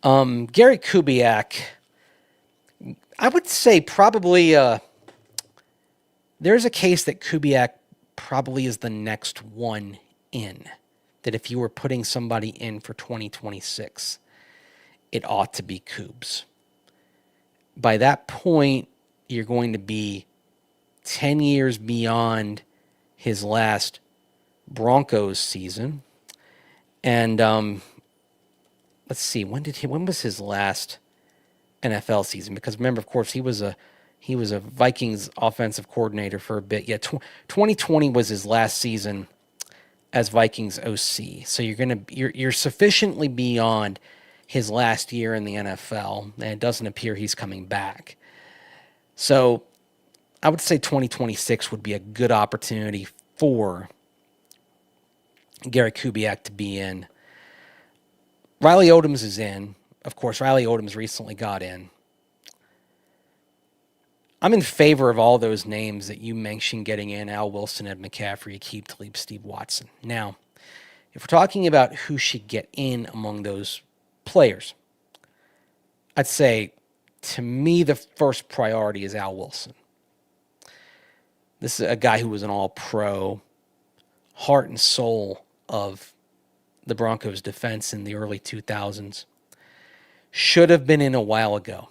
Gary Kubiak, I would say probably there's a case that Kubiak probably is the next one in. That if you were putting somebody in for 2026, it ought to be Kubes. By that point, you're going to be 10 years beyond his last Broncos season. And let's see, when was his last NFL season? Because remember, of course, he was a Vikings offensive coordinator for a bit. Yeah, 2020 was his last season as Vikings OC. So you're sufficiently beyond his last year in the NFL, and it doesn't appear he's coming back. So I would say 2026 would be a good opportunity for Gary Kubiak to be in. Riley Odoms is in. Of course, Riley Odoms recently got in. I'm in favor of all those names that you mentioned getting in: Al Wilson, Ed McCaffrey, Aqib Talib, Steve Watson. Now, if we're talking about who should get in among those players, I'd say, to me, the first priority is Al Wilson. This is a guy who was an all-pro, heart and soul of the Broncos defense in the early 2000s. Should have been in a while ago.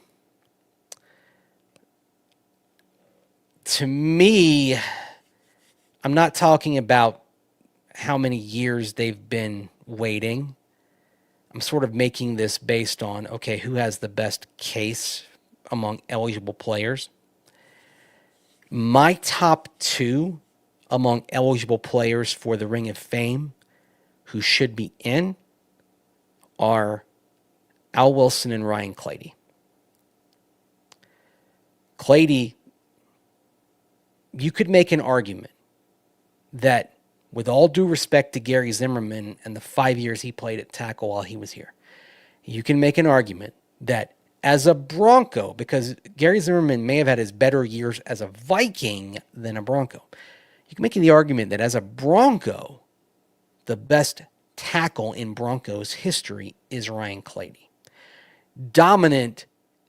To me, I'm not talking about how many years they've been waiting. I'm sort of making this based on, okay, who has the best case among eligible players. My top two among eligible players for the Ring of Fame who should be in are Al Wilson and Ryan Clady. Clady, you could make an argument that, with all due respect to Gary Zimmerman and the 5 years he played at tackle while he was here, you can make an argument that as a Bronco, because Gary Zimmerman may have had his better years as a Viking than a Bronco, you can make the argument that as a Bronco, the best tackle in Broncos history is Ryan Clady. Dominant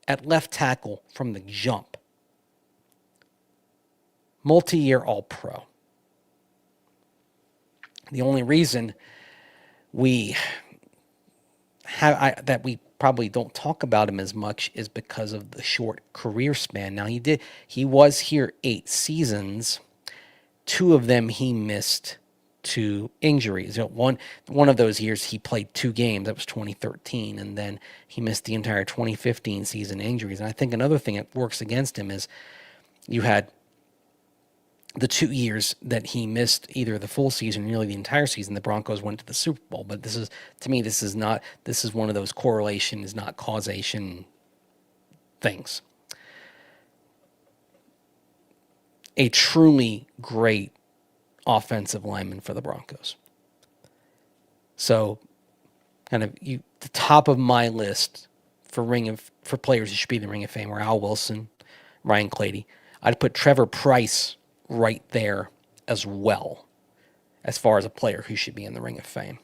at left tackle from the jump. Multi-year All-Pro. The only reason we that we probably don't talk about him as much is because of the short career span. Now, he was here 8 seasons. 2 of them he missed to injuries. One of those years he played 2 games. That was 2013, and then he missed the entire 2015 season injuries. And I think another thing that works against him is you had the 2 years that he missed either the full season or nearly the entire season. The Broncos went to the Super Bowl. But this is one of those correlation is not causation things. A truly great offensive lineman for the Broncos. So, the top of my list for players who should be in the Ring of Fame are Al Wilson, Ryan Clady. I'd put Trevor Pryce right there as well, as far as a player who should be in the Ring of Fame.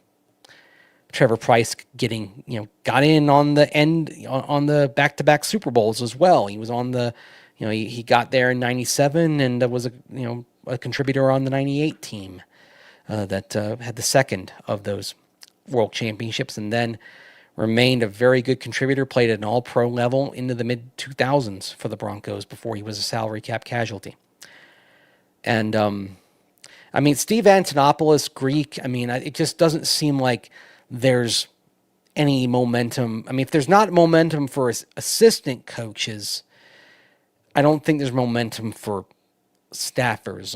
Trevor Pryce got in on the end on the back-to-back Super Bowls as well. He was on the he got there in '97 and was a contributor on the '98 team that had the second of those world championships, and then remained a very good contributor. Played at an All-Pro level into the mid 2000s for the Broncos before he was a salary cap casualty. And Steve Antonopoulos, Greek. It just doesn't seem like there's any momentum. If there's not momentum for assistant coaches, I don't think there's momentum for staffers,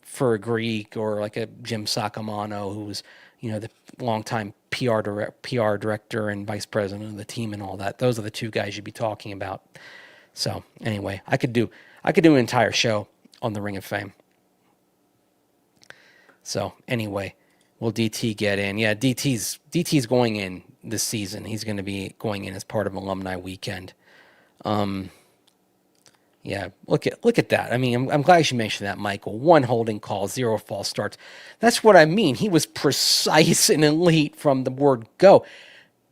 for a Greek or like a Jim Sacamano, who was the longtime PR director and vice president of the team and all that. Those are the two guys you'd be talking about. So anyway, I could do an entire show on the Ring of Fame. So anyway, will DT get in? Yeah, DT's going in this season. He's going to be going in as part of Alumni Weekend. Yeah, look at that. I'm glad you mentioned that, Michael. 1 holding call, 0 false starts. That's what I mean. He was precise and elite from the word go.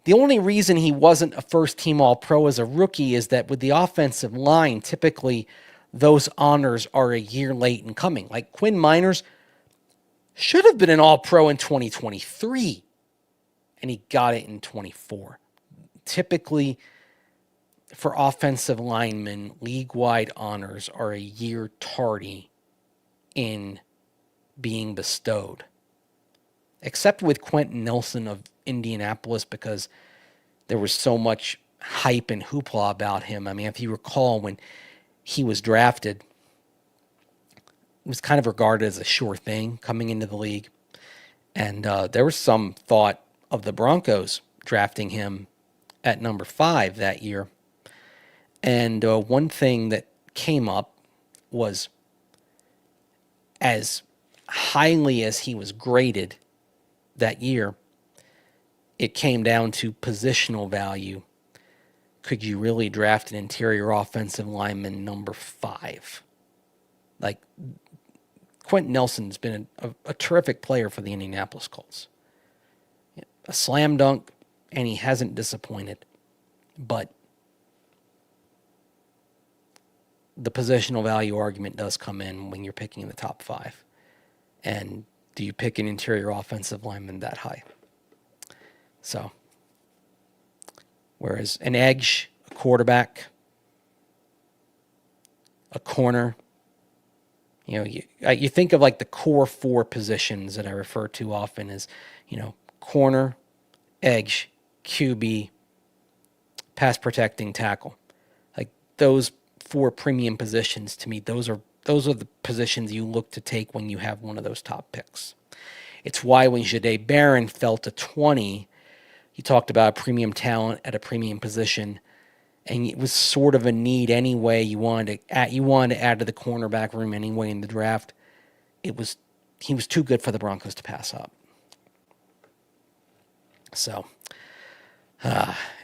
The only reason he wasn't a first-team All-Pro as a rookie is that with the offensive line, typically those honors are a year late in coming. Like Quinn Miners should have been an All-Pro in 2023, and he got it in 24. Typically, for offensive linemen, league-wide honors are a year tardy in being bestowed. Except with Quentin Nelson of Indianapolis, because there was so much hype and hoopla about him. If you recall, when he was drafted, it was kind of regarded as a sure thing coming into the league. And there was some thought of the Broncos drafting him at number 5 that year. And one thing that came up was, as highly as he was graded that year, it came down to positional value. Could you really draft an interior offensive lineman number 5? Like, Quentin Nelson's been a terrific player for the Indianapolis Colts. A slam dunk, and he hasn't disappointed. But the positional value argument does come in when you're picking in the top 5. And do you pick an interior offensive lineman that high? So, whereas an edge, a quarterback, a corner, you think of like the core 4 positions that I refer to often as, corner, edge, QB, pass protecting tackle. Like those 4 premium positions, to me, those are the positions you look to take when you have one of those top picks. It's why when Jahdae Barron fell to 20, you talked about premium talent at a premium position, and it was sort of a need anyway. You wanted to add to the cornerback room anyway in the draft. He was too good for the Broncos to pass up. So,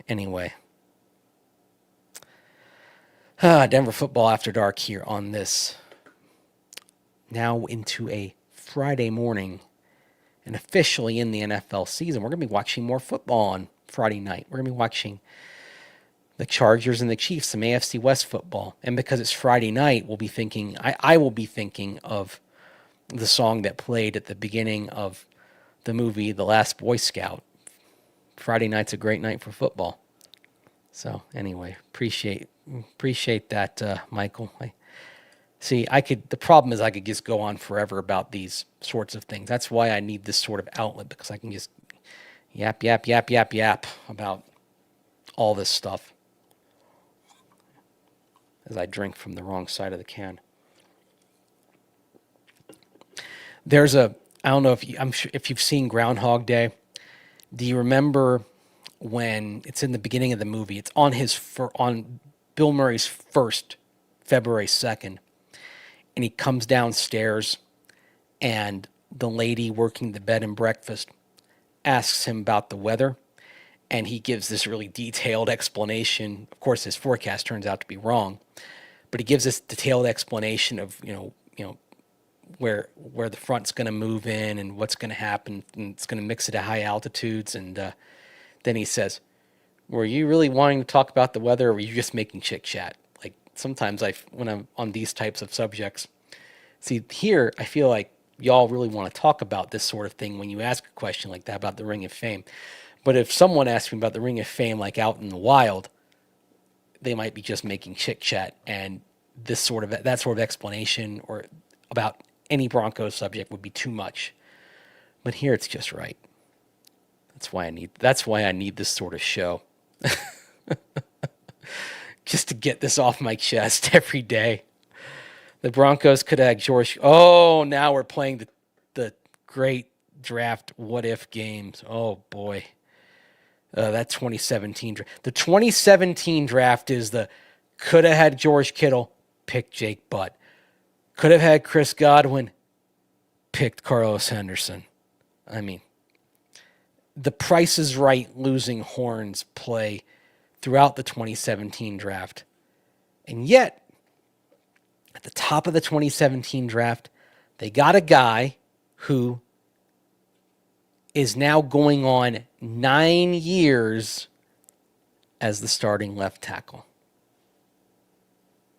anyway. Denver football after dark here on this. Now into a Friday morning and officially in the NFL season. We're going to be watching more football on Friday night. We're going to be watching the Chargers and the Chiefs, some AFC West football. And because it's Friday night, we'll be thinking, I will be thinking of the song that played at the beginning of the movie The Last Boy Scout. Friday night's a great night for football. So anyway, appreciate that, Michael. The problem is I could just go on forever about these sorts of things. That's why I need this sort of outlet, because I can just yap about all this stuff as I drink from the wrong side of the can. I don't know if you've seen Groundhog Day. Do you remember when it's in the beginning of the movie? It's on Bill Murray's first, February 2nd, and he comes downstairs, and the lady working the bed and breakfast asks him about the weather, and he gives this really detailed explanation. Of course, his forecast turns out to be wrong, but he gives this detailed explanation of where the front's going to move in and what's going to happen, and it's going to mix it at high altitudes. And then he says, "Were you really wanting to talk about the weather, or were you just making chit chat?" Like, sometimes when I'm on these types of subjects, see here, I feel like y'all really want to talk about this sort of thing when you ask a question like that about the Ring of Fame. But if someone asks me about the Ring of Fame, like out in the wild, they might be just making chit chat, and that sort of explanation or about any Broncos subject would be too much. But here it's just right. That's why I need this sort of show. Just to get this off my chest every day. The Broncos could have George. Oh, now we're playing the great draft what if games. Oh boy. That 2017 draft. The 2017 draft is the could have had George Kittle, picked Jake Butt. Could have had Chris Godwin, picked Carlos Henderson. I mean, the Price is Right losing horns play throughout the 2017 draft. And yet, at the top of the 2017 draft, they got a guy who is now going on 9 years as the starting left tackle.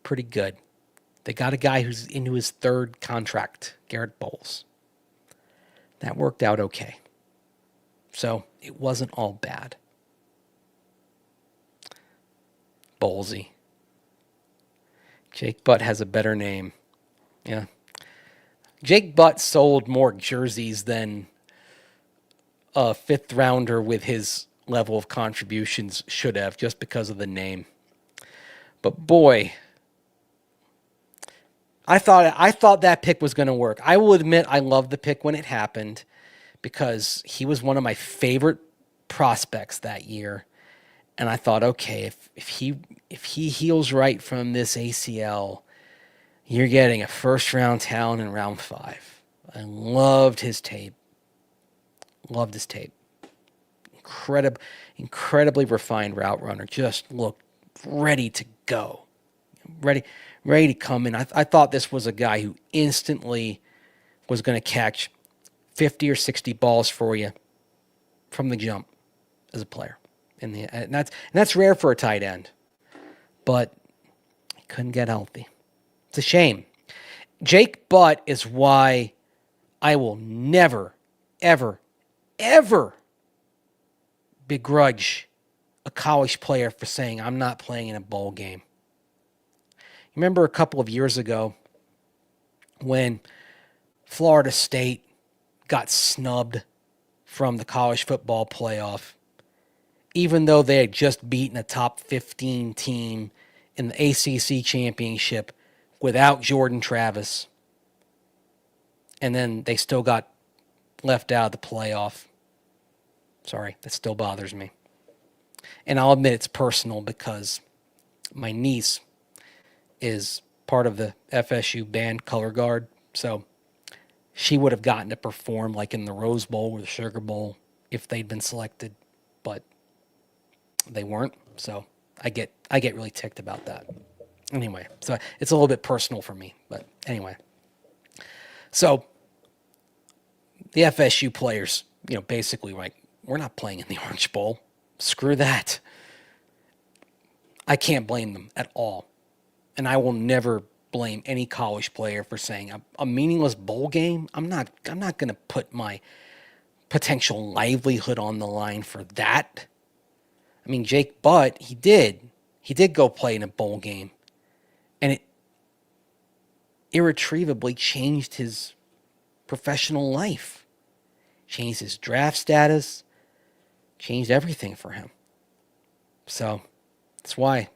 Pretty good. They got a guy who's into his third contract, Garrett Bowles. That worked out okay. So it wasn't all bad. Bowlesy. Jake Butt has a better name. Yeah. Jake Butt sold more jerseys than a fifth rounder with his level of contributions should have, just because of the name. But boy, I thought that pick was going to work. I will admit I loved the pick when it happened because he was one of my favorite prospects that year. And I thought, okay, if he heals right from this ACL, you're getting a first round talent in round 5. I loved his tape. Incredibly refined route runner. Just looked ready to go. Ready to come in. I thought this was a guy who instantly was going to catch 50 or 60 balls for you from the jump as a player. And that's rare for a tight end. But he couldn't get healthy. It's a shame. Jake Butt is why I will never, ever, ever begrudge a college player for saying, I'm not playing in a bowl game. You remember a couple of years ago when Florida State got snubbed from the college football playoff, even though they had just beaten a top 15 team in the ACC championship without Jordan Travis. And then they still got left out of the playoff. Sorry, that still bothers me. And I'll admit it's personal because my niece is part of the FSU band Color Guard. So she would have gotten to perform like in the Rose Bowl or the Sugar Bowl if they'd been selected. But they weren't. So I get really ticked about that. Anyway, so it's a little bit personal for me. But anyway. So the FSU players, basically like, we're not playing in the Orange Bowl. Screw that. I can't blame them at all. And I will never blame any college player for saying a meaningless bowl game. I'm not going to put my potential livelihood on the line for that. I mean, Jake Butt, he did go play in a bowl game, and it irretrievably changed his professional life, changed his draft status, changed everything for him. So that's why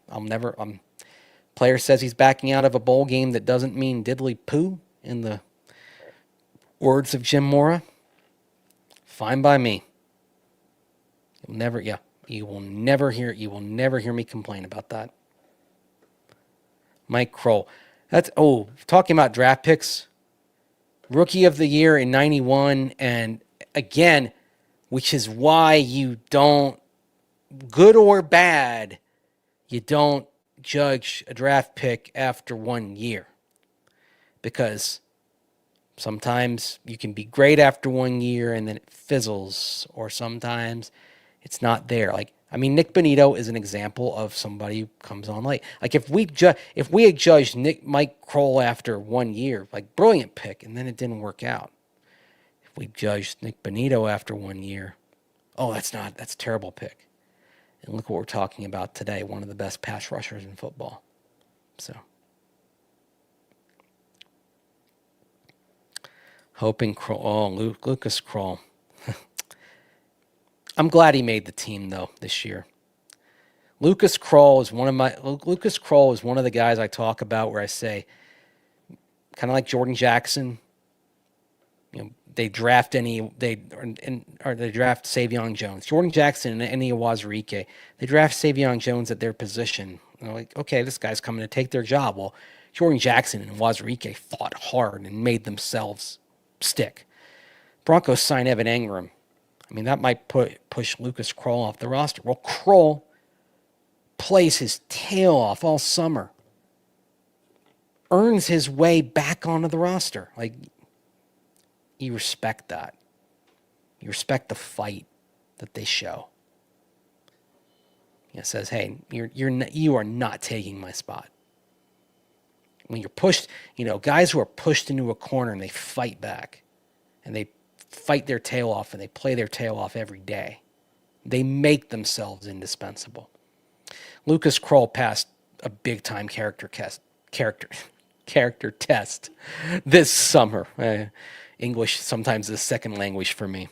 player says he's backing out of a bowl game that doesn't mean diddly poo, in the words of Jim Mora. Fine by me. You will never hear me complain about that. Mike Kroll. Talking about draft picks. Rookie of the year in 91, and again, which is why you don't, good or bad, you don't judge a draft pick after 1 year. Because sometimes you can be great after 1 year and then it fizzles, or sometimes it's not there. Like I mean, Nik Bonitto is an example of somebody who comes on late. Like if we had judged Mike Kroll after 1 year, like brilliant pick, and then it didn't work out. If we judged Nik Bonitto after 1 year, oh, that's a terrible pick. And look what we're talking about today, one of the best pass rushers in football. So, hoping Kroll, Lucas Kroll. I'm glad he made the team though this year. Lucas Kroll is one of the guys I talk about where I say, kind of like Jordan Jackson, they draft Savion Jones. Jordan Jackson and Eni Wazirike, they draft Savion Jones at their position. Like, okay, this guy's coming to take their job. Well, Jordan Jackson and Wazirike fought hard and made themselves stick. Broncos sign Evan Engram. I mean, that might push Lucas Kroll off the roster. Well, Kroll plays his tail off all summer, earns his way back onto the roster. Like, you respect that. You respect the fight that they show. It says, hey, you are not taking my spot. When you're pushed, guys who are pushed into a corner and they fight back and they fight their tail off and they play their tail off every day, they make themselves indispensable. Lucas Kroll passed a big time character test this summer. English sometimes is a second language for me.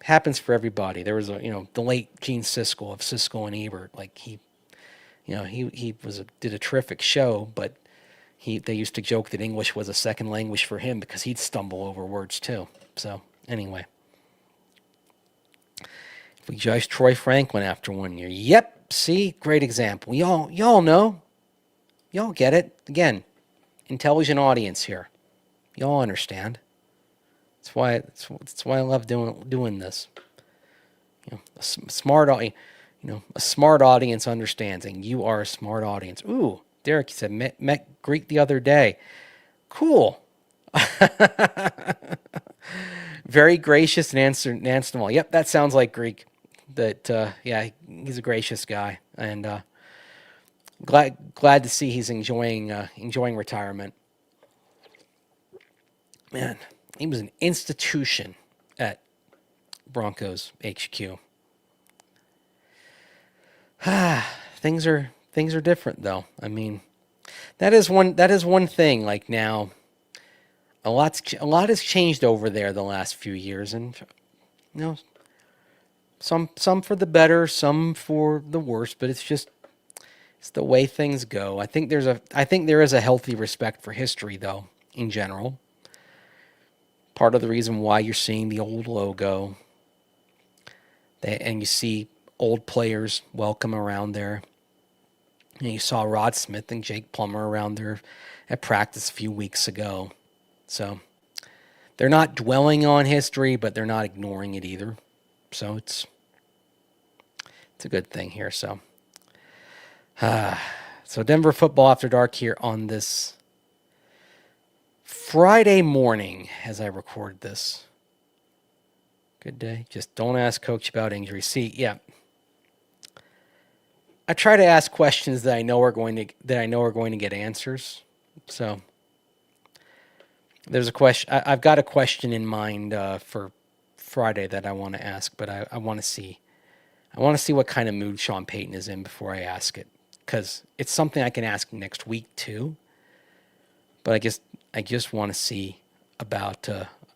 Happens for everybody. There was the late Gene Siskel of Siskel and Ebert. Like he did a terrific show, but they used to joke that English was a second language for him because he'd stumble over words too. So anyway, if we judge Troy Franklin after 1 year, yep, see, great example. Y'all know, y'all get it. Again, intelligent audience here. Y'all understand. That's why I love doing this. A smart audience understands, and you are a smart audience. Ooh, Derek said met Greek the other day. Cool. Very gracious and answered them all. Yep, that sounds like Greek. He's a gracious guy, and glad to see he's enjoying retirement. Man, he was an institution at Broncos HQ. Things are different though. I mean, that is one thing. Like now, a lot has changed over there the last few years, and some for the better, some for the worse. But it's the way things go. I think there is a healthy respect for history though, in general. Part of the reason why you're seeing the old logo, and you see old players welcome around there. You saw Rod Smith and Jake Plummer around there at practice a few weeks ago. So they're not dwelling on history, but they're not ignoring it either. So it's a good thing here. So Denver football after dark here on this Friday morning as I record this. Good day. Just don't ask Coach about injury. See, yeah. I try to ask questions that I know are going to get answers. So there's a question. I've got a question in mind for Friday that I want to ask, but I want to see. I want to see what kind of mood Sean Payton is in before I ask it, because it's something I can ask next week too. But I just want to see about.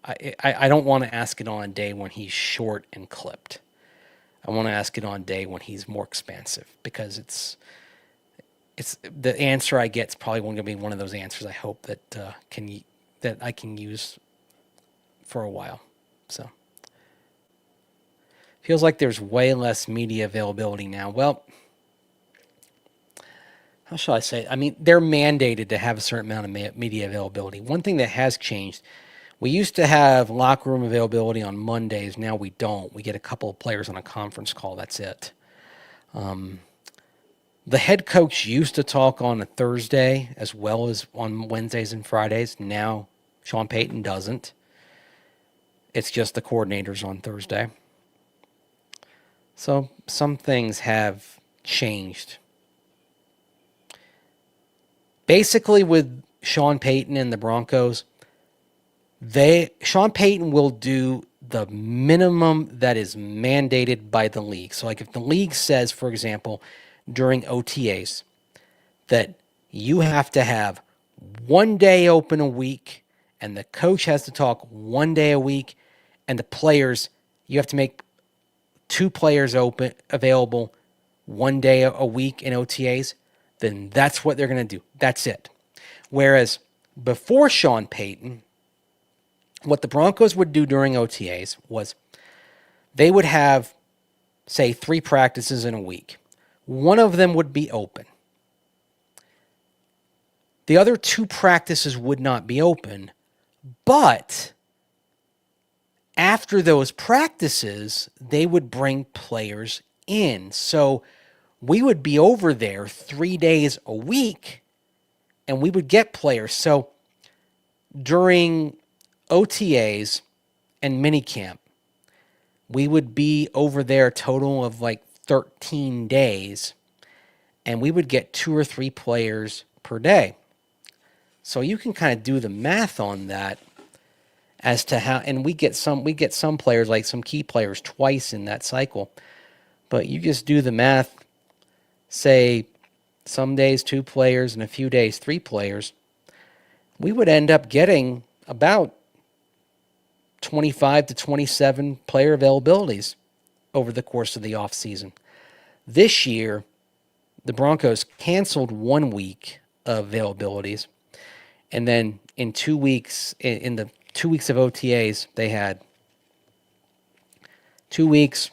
I don't want to ask it on a day when he's short and clipped. I want to ask it on a day when he's more expansive, because it's the answer I get is probably going to be one of those answers I hope that I can use for a while. So feels like there's way less media availability now. Well, how shall I say it? I mean, they're mandated to have a certain amount of media availability. One thing that has changed, we used to have locker room availability on Mondays. Now we don't. We get a couple of players on a conference call. That's it. The head coach used to talk on a Thursday as well as on Wednesdays and Fridays. Now Sean Payton doesn't. It's just the coordinators on Thursday. So some things have changed. Basically, with Sean Payton and the Broncos, Sean Payton will do the minimum that is mandated by the league. So, like if the league says, for example, during OTAs, that you have to have one day open a week, and the coach has to talk one day a week, and the players, you have to make two players open available one day a week in OTAs, then that's what they're going to do. That's it. Whereas before Sean Payton, what the Broncos would do during OTAs was they would have, say, 3 practices in a week. One of them would be open. The other 2 practices would not be open, but after those practices, they would bring players in. So we would be over there 3 days a week, and we would get players. So during OTAs and minicamp, we would be over there a total of like 13 days, and we would get 2 or 3 players per day. So you can kind of do the math on that as to how, and we get some players, like some key players, twice in that cycle. But you just do the math, say some days 2 players and a few days 3 players, we would end up getting about 25 to 27 player availabilities over the course of the offseason. This year, the Broncos canceled 1 week of availabilities, and then in 2 weeks, in the 2 weeks of OTAs, they had 2 weeks,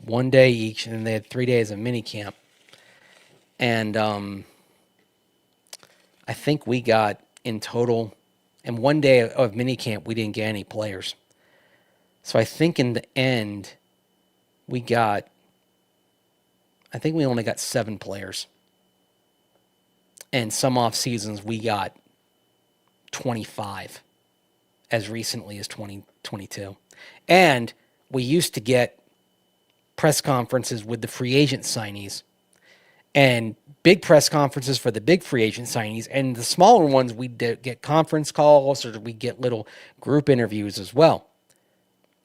1 day each, and they had 3 days of minicamp. And I think we got in total, in 1 day of minicamp, we didn't get any players. So I think in the end, we only got 7 players. And some off seasons, we got 25 as recently as 2022. And we used to get press conferences with the free agent signees and big press conferences for the big free agent signees. And the smaller ones, we'd get conference calls, or we'd get little group interviews as well.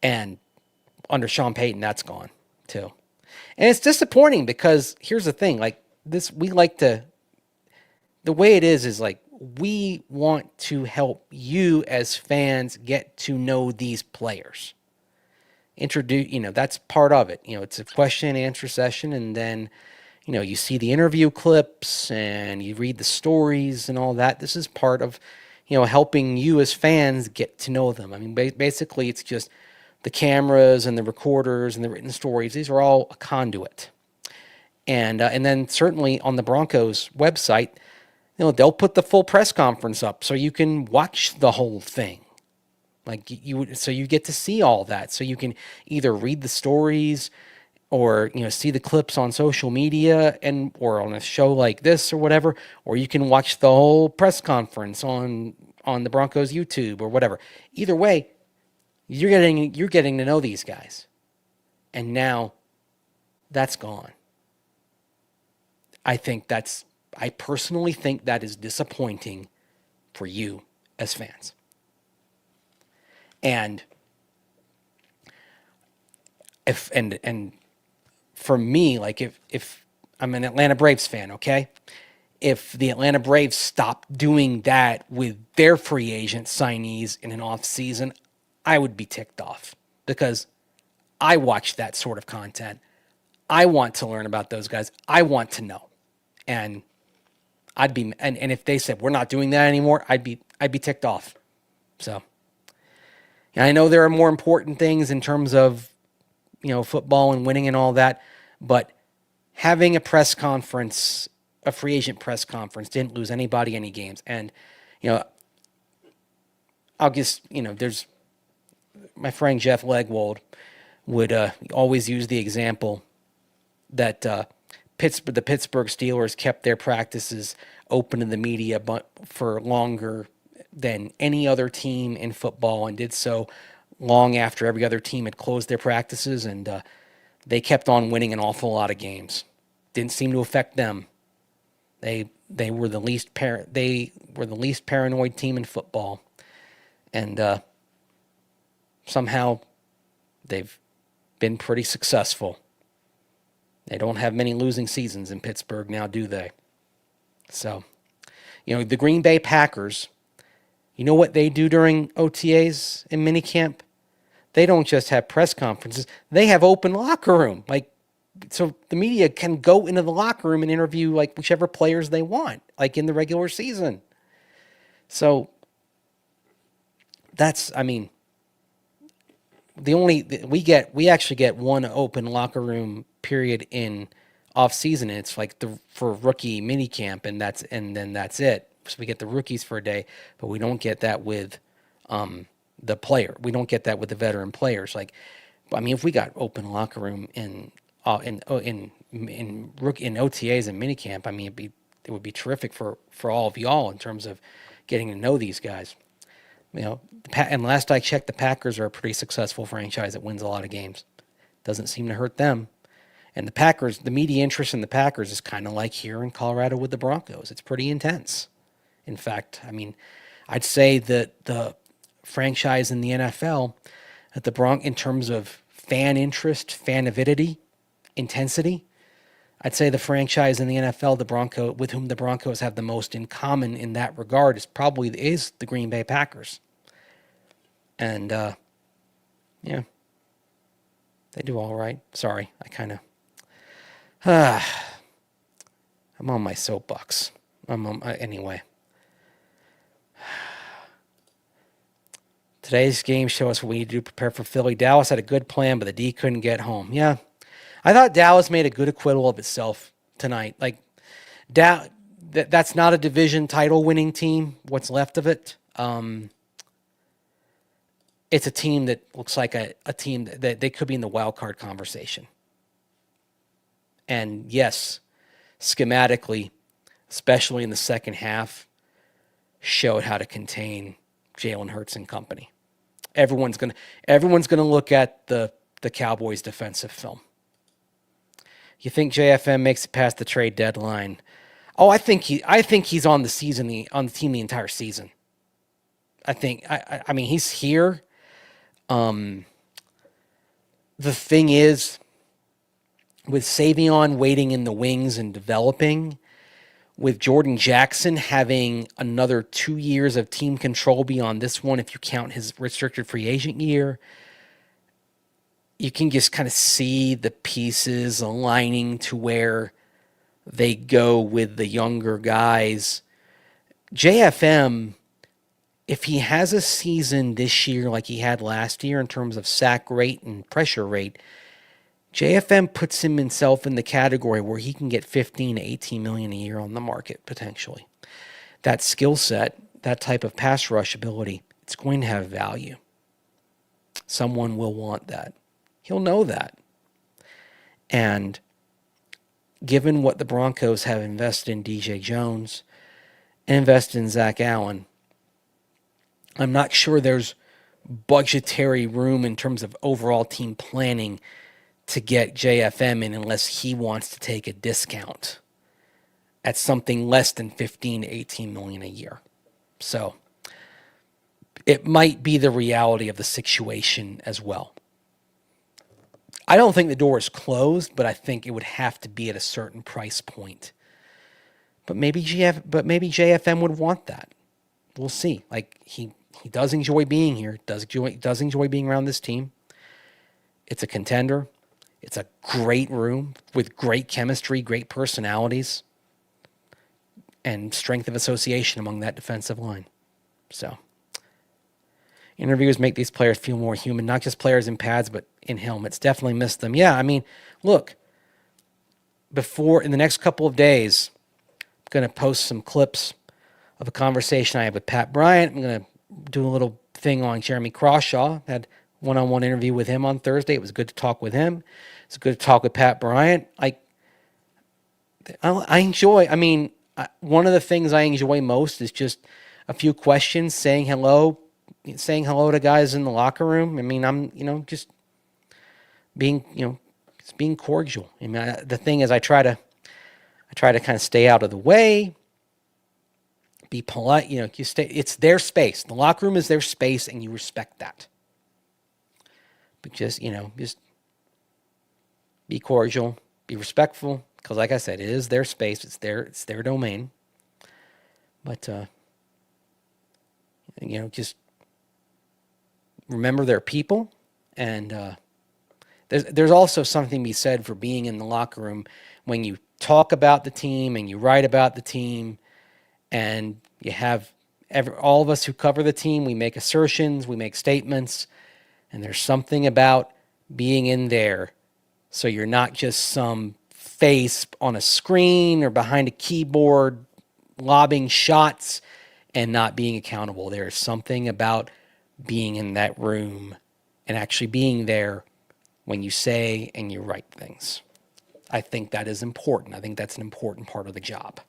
And under Sean Payton, that's gone too. And it's disappointing because here's the thing, like this, we like to, the way it is like, we want to help you as fans get to know these players. Introduce, that's part of it. It's a question and answer session, and then, you see the interview clips and you read the stories and all that. This is part of, helping you as fans get to know them. I mean, basically, it's just the cameras and the recorders and the written stories. These are all a conduit. And then certainly on the Broncos website, they'll put the full press conference up so you can watch the whole thing. So you get to see all that. So you can either read the stories or, see the clips on social media or on a show like this or whatever, or you can watch the whole press conference on the Broncos YouTube or whatever. Either way, you're getting to know these guys. And now that's gone. I personally think that is disappointing for you as fans. And for me, like if I'm an Atlanta Braves fan, okay? If the Atlanta Braves stopped doing that with their free agent signees in an off season, I would be ticked off because I watch that sort of content. I want to learn about those guys. I want to know. And and if they said we're not doing that anymore, I'd be ticked off. So, and I know there are more important things in terms of, football and winning and all that, but having a press conference, a free agent press conference, didn't lose anybody any games. And, I'll just, there's my friend Jeff Legwold would always use the example that the Pittsburgh Steelers kept their practices open to the media for longer than any other team in football, and did so long after every other team had closed their practices. And they kept on winning an awful lot of games. Didn't seem to affect them. They were the least paranoid team in football, and somehow they've been pretty successful. They don't have many losing seasons in Pittsburgh now, do they? So, the Green Bay Packers, you know what they do during OTAs and minicamp? They don't just have press conferences. They have open locker room. So the media can go into the locker room and interview whichever players they want, in the regular season. So that's, we actually get one open locker room period in off season. It's for rookie mini camp, and then that's it. So we get the rookies for a day, but we don't get that with the player. We don't get that with the veteran players. If we got open locker room in OTAs and minicamp, it would be terrific for all of y'all in terms of getting to know these guys. And last I checked, the Packers are a pretty successful franchise that wins a lot of games. Doesn't seem to hurt them. And the Packers, the media interest in the Packers is kind of like here in Colorado with the Broncos. It's pretty intense. In fact, I'd say that the franchise in the NFL, at in terms of fan interest, fan avidity, intensity, I'd say the franchise in the NFL, with whom the Broncos have the most in common in that regard, is the Green Bay Packers. And they do all right. Sorry, I'm on my soapbox. Anyway. Today's game shows us what we need to do to prepare for Philly. Dallas had a good plan, but the D couldn't get home. Yeah. I thought Dallas made a good acquittal of itself tonight. That's not a division title winning team, what's left of it. It's a team that looks like a team that they could be in the wild card conversation. And yes, schematically, especially in the second half, showed how to contain Jalen Hurts and company. Everyone's gonna look at the Cowboys' defensive film. You think JFM makes it past the trade deadline? Oh, I think he's on the team the entire season. He's here. The thing is, with Savion waiting in the wings and developing, with Jordan Jackson having another 2 years of team control beyond this one, if you count his restricted free agent year, you can just kind of see the pieces aligning to where they go with the younger guys. JFM, if he has a season this year like he had last year in terms of sack rate and pressure rate, JFM puts himself in the category where he can get 15 to 18 million a year on the market, potentially. That skill set, that type of pass rush ability, it's going to have value. Someone will want that. He'll know that. And given what the Broncos have invested in DJ Jones and invested in Zach Allen, I'm not sure there's budgetary room in terms of overall team planning to get JFM in unless he wants to take a discount at something less than 15 to 18 million a year. So it might be the reality of the situation as well. I don't think the door is closed, but I think it would have to be at a certain price point. But maybe JFM would want that. We'll see. He does enjoy being here. Does enjoy being around this team. It's a contender. It's a great room with great chemistry, great personalities, and strength of association among that defensive line. So, interviews make these players feel more human, not just players in pads, but in helmets. Definitely miss them. Yeah, look, in the next couple of days, I'm going to post some clips of a conversation I had with Pat Bryant. I'm going to do a little thing on Jeremy Crawshaw. Had one-on-one interview with him on Thursday. It was good to talk with him. It's good to talk with Pat Bryant. I enjoy, one of the things I enjoy most is just a few questions, saying hello to guys in the locker room. I'm, just being, Just being cordial. I mean, the thing is, I try to kind of stay out of the way, be polite. You know, it's their space. The locker room is their space, and you respect that. But just be cordial, be respectful, because like I said, it is their space. It's their domain. But just remember they're people, and there's also something to be said for being in the locker room when you talk about the team and you write about the team, and you have all of us who cover the team. We make assertions, we make statements, and there's something about being in there, so you're not just some face on a screen or behind a keyboard lobbing shots and not being accountable. There's something about being in that room and actually being there when you say and you write things. I think that is important. I think that's an important part of the job,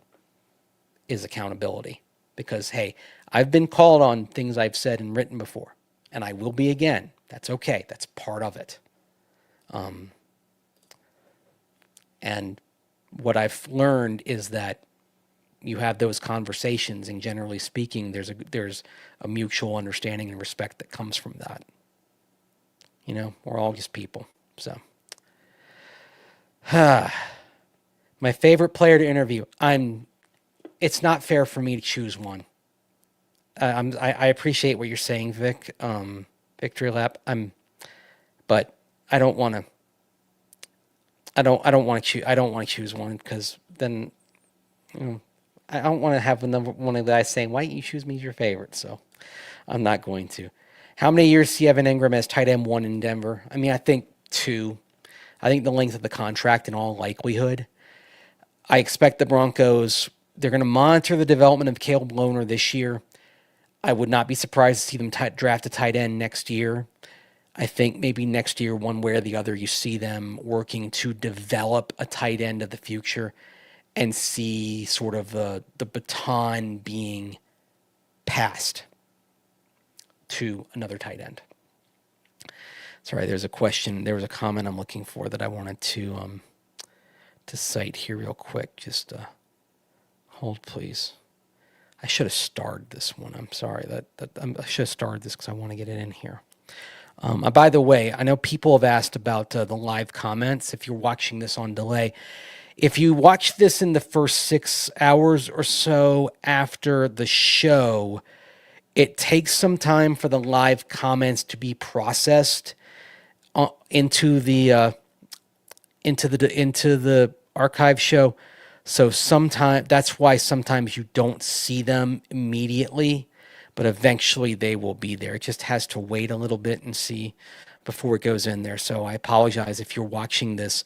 is accountability. Because, hey, I've been called on things I've said and written before, and I will be again. That's okay. That's part of it. And what I've learned is that you have those conversations, and generally speaking, there's a mutual understanding and respect that comes from that. You know, we're all just people. So, my favorite player to interview. It's not fair for me to choose one. I appreciate what you're saying, Vic. Victory lap. But I don't want to. I don't want to choose one, because then, I don't want to have one of the guys saying, "Why don't you choose me as your favorite?" So I'm not going to. How many years do you have in Ingram as tight end 1 in Denver? I mean, I think 2. I think the length of the contract in all likelihood. I expect the Broncos, they're going to monitor the development of Caleb Lohner this year. I would not be surprised to see them draft a tight end next year. I think maybe next year, one way or the other, you see them working to develop a tight end of the future and see sort of the baton being passed to another tight end. Sorry, there was a comment I'm looking for that I wanted to cite here real quick. Just hold, please. I should have starred this one. I'm sorry I should have starred this because I want to get it in here. By the way, I know people have asked about the live comments. If you're watching this on delay, if you watch this in the first 6 hours or so after the show, it takes some time for the live comments to be processed into the archive show. So that's why sometimes you don't see them immediately, but eventually they will be there. It just has to wait a little bit and see before it goes in there. So I apologize if you're watching this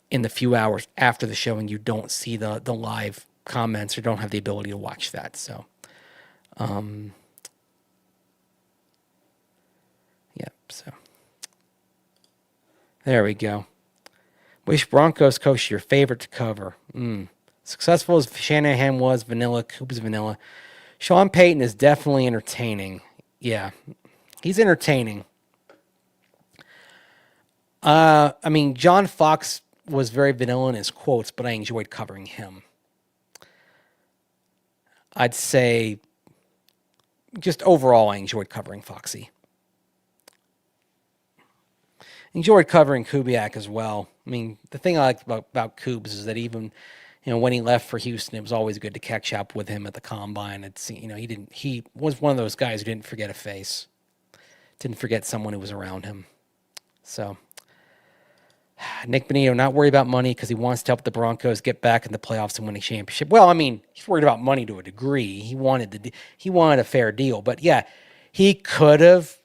in the few hours after the show and you don't see the live comments or don't have the ability to watch that. So, so there we go. Which Broncos coach your favorite to cover? Successful as Shanahan was, vanilla. Coop is vanilla. Sean Payton is definitely entertaining. Yeah, he's entertaining. I mean, John Fox was very vanilla in his quotes, but I enjoyed covering him. I'd say just overall, I enjoyed covering Foxy. Enjoyed covering Kubiak as well. I mean, the thing I liked about Kubes is that even, when he left for Houston, it was always good to catch up with him at the combine. He was one of those guys who didn't forget a face, didn't forget someone who was around him. So, Nik Bonitto, not worried about money because he wants to help the Broncos get back in the playoffs and win a championship. Well, I mean, he's worried about money to a degree. He wanted a fair deal, but yeah, he could have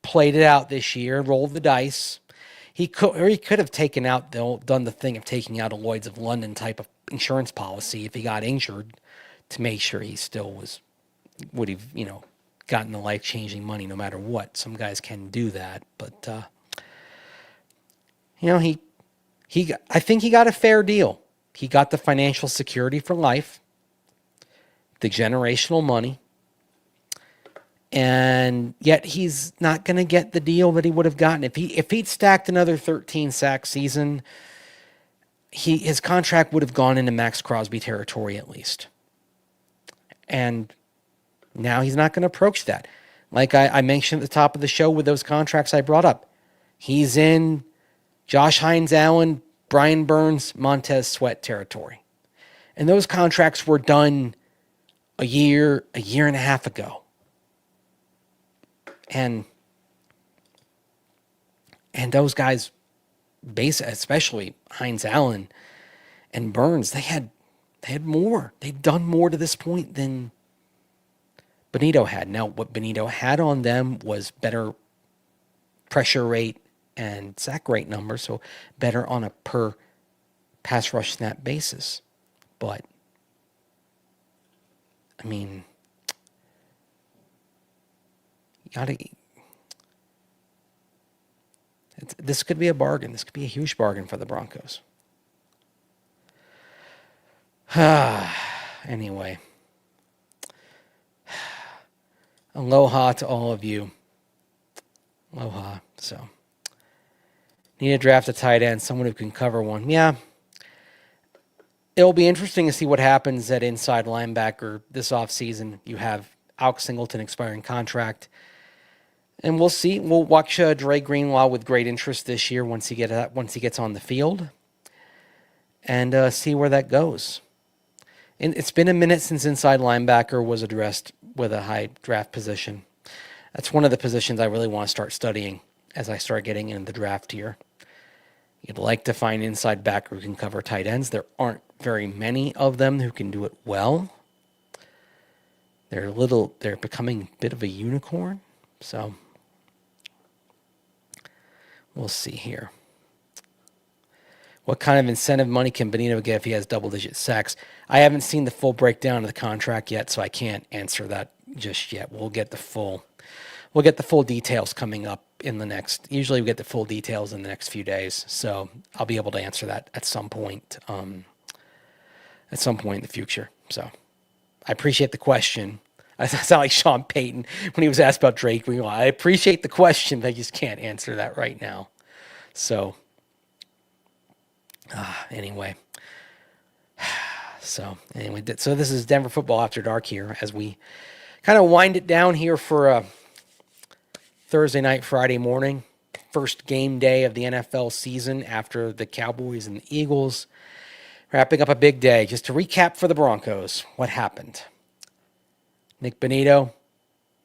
played it out this year, rolled the dice. He could have done the thing of taking out a Lloyd's of London type of insurance policy if he got injured to make sure he still would have, gotten the life-changing money no matter what. Some guys can do that, but I think he got a fair deal. He got the financial security for life, the generational money, And yet he's not going to get the deal that he would have gotten if he'd stacked another 13 sack season. His contract would have gone into Max Crosby territory at least. And now he's not going to approach that. Like I mentioned at the top of the show with those contracts I brought up, he's in Josh Hines Allen, Brian Burns, Montez Sweat territory. And those contracts were done a year and a half ago. And those guys, especially Hines Allen and Burns, they had more. They'd done more to this point than Bonito had. Now, what Bonito had on them was better pressure rate and sack rate numbers, so better on a per pass rush snap basis. But, I mean, this could be a bargain. This could be a huge bargain for the Broncos. Anyway. Aloha to all of you. Aloha. So, need to draft a tight end, someone who can cover one. Yeah. It'll be interesting to see what happens at inside linebacker this offseason. You have Alex Singleton expiring contract. And we'll see. We'll watch Dre Greenlaw with great interest this year once he gets on the field, and see where that goes. And it's been a minute since inside linebacker was addressed with a high draft position. That's one of the positions I really want to start studying as I start getting into the draft here. You'd like to find inside backer who can cover tight ends. There aren't very many of them who can do it well. They're becoming a bit of a unicorn. So we'll see here. What kind of incentive money can Bonito get if he has double-digit sacks? I haven't seen the full breakdown of the contract yet, so I can't answer that just yet. We'll get the full details coming up in the next. Usually, we get the full details in the next few days, so I'll be able to answer that at some point. At some point in the future. So, I appreciate the question. I sound like Sean Payton when he was asked about Drake. I appreciate the question, but I just can't answer that right now. So, anyway. So this is Denver Football After Dark here as we kind of wind it down here for a Thursday night, Friday morning. First game day of the NFL season after the Cowboys and the Eagles. Wrapping up a big day. Just to recap for the Broncos, what happened? Nik Bonitto,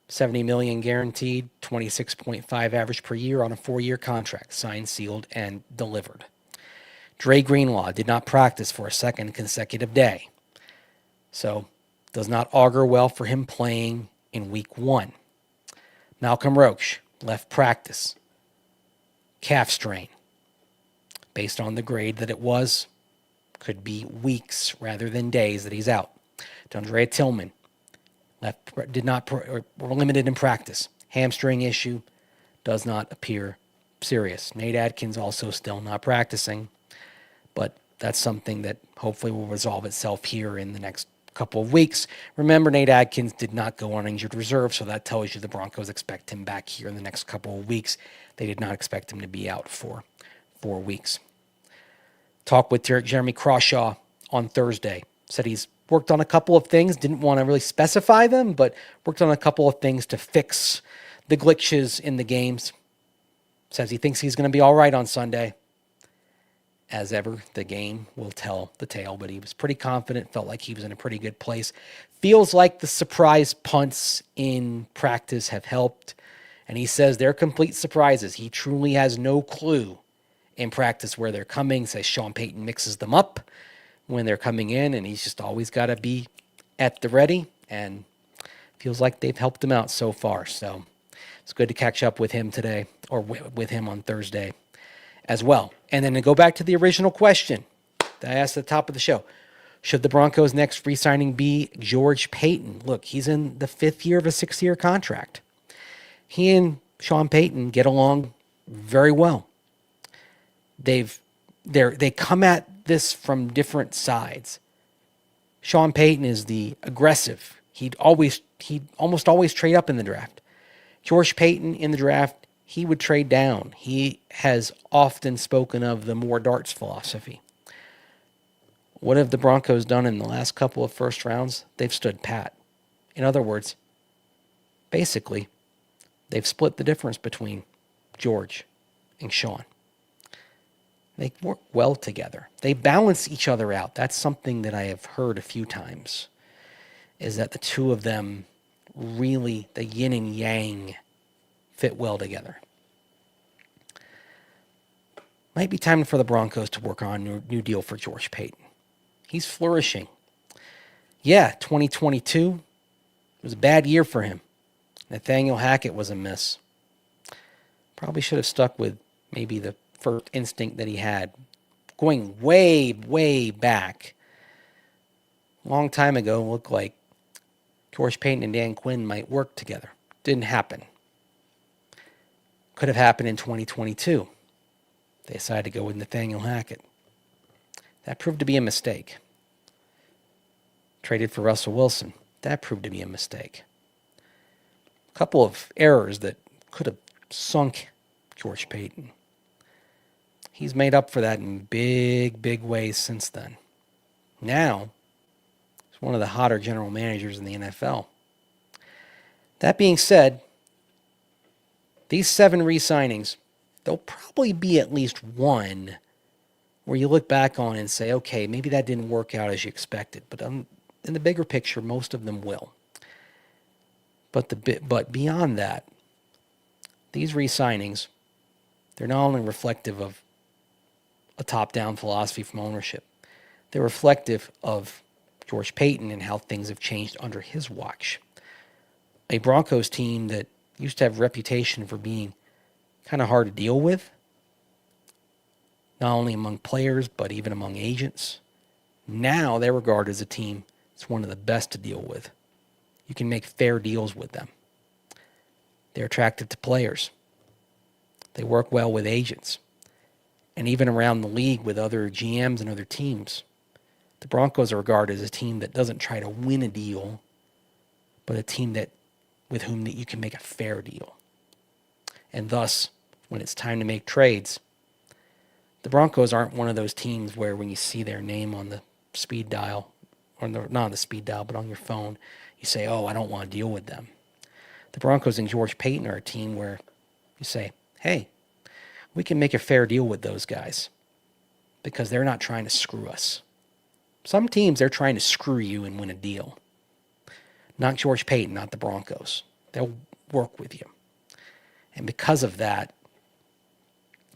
$70 million guaranteed, 26.5 average per year on a 4-year contract, signed, sealed, and delivered. Dre Greenlaw did not practice for a second consecutive day, so does not augur well for him playing in week 1. Malcolm Roach left practice, calf strain. Based on the grade that it was, could be weeks rather than days that he's out. Dondrea Tillman were limited in practice. Hamstring issue does not appear serious. Nate Adkins also still not practicing, but that's something that hopefully will resolve itself here in the next couple of weeks. Remember, Nate Adkins did not go on injured reserve, so that tells you the Broncos expect him back here in the next couple of weeks. They did not expect him to be out for 4 weeks. Talked with Jeremy Crawshaw on Thursday. Said he's worked on a couple of things, didn't want to really specify them, but worked on a couple of things to fix the glitches in the games. Says he thinks he's going to be all right on Sunday. As ever, the game will tell the tale, but he was pretty confident, felt like he was in a pretty good place. Feels like the surprise punts in practice have helped, and he says they're complete surprises. He truly has no clue in practice where they're coming. Says Sean Payton mixes them up when they're coming in, and he's just always got to be at the ready, and feels like they've helped him out so far. So it's good to catch up with him today, or with him on Thursday as well. And then to go back to the original question that I asked at the top of the show, should the Broncos' next re-signing be George Paton? Look, he's in the 5th year of a 6-year contract. He and Sean Payton get along very well. They come at this from different sides. Sean Payton is the aggressive. He'd almost always trade up in the draft. George Paton in the draft, he would trade down. He has often spoken of the more darts philosophy. What have the Broncos done in the last couple of first rounds? They've stood pat. In other words, basically, they've split the difference between George and Sean. They work well together. They balance each other out. That's something that I have heard a few times, is that the two of them really, the yin and yang, fit well together. Might be time for the Broncos to work on a new deal for George Paton. He's flourishing. Yeah, 2022 was a bad year for him. Nathaniel Hackett was a miss. Probably should have stuck with maybe the first instinct that he had. Going way, way back. Long time ago, it looked like George Paton and Dan Quinn might work together. Didn't happen. Could have happened in 2022. They decided to go with Nathaniel Hackett. That proved to be a mistake. Traded for Russell Wilson. That proved to be a mistake. A couple of errors that could have sunk George Paton. He's made up for that in big, big ways since then. Now, he's one of the hotter general managers in the NFL. That being said, these 7 re-signings, there'll probably be at least one where you look back on and say, okay, maybe that didn't work out as you expected. But in the bigger picture, most of them will. But beyond that, these re-signings, they're not only reflective of a top-down philosophy from ownership, they're reflective of George Paton and how things have changed under his watch. A Broncos team that used to have a reputation for being kind of hard to deal with, not only among players, but even among agents. Now they're regarded as a team that's one of the best to deal with. You can make fair deals with them. They're attractive to players. They work well with agents. And even around the league with other GMs and other teams. The Broncos are regarded as a team that doesn't try to win a deal, but a team that with whom that you can make a fair deal. And thus, when it's time to make trades, the Broncos aren't one of those teams where when you see their name on the speed dial, or not on the speed dial, but on your phone, you say, oh, I don't want to deal with them. The Broncos and George Paton are a team where you say, hey, we can make a fair deal with those guys because they're not trying to screw us. Some teams, they're trying to screw you and win a deal. Not George Paton, not the Broncos. They'll work with you. And because of that,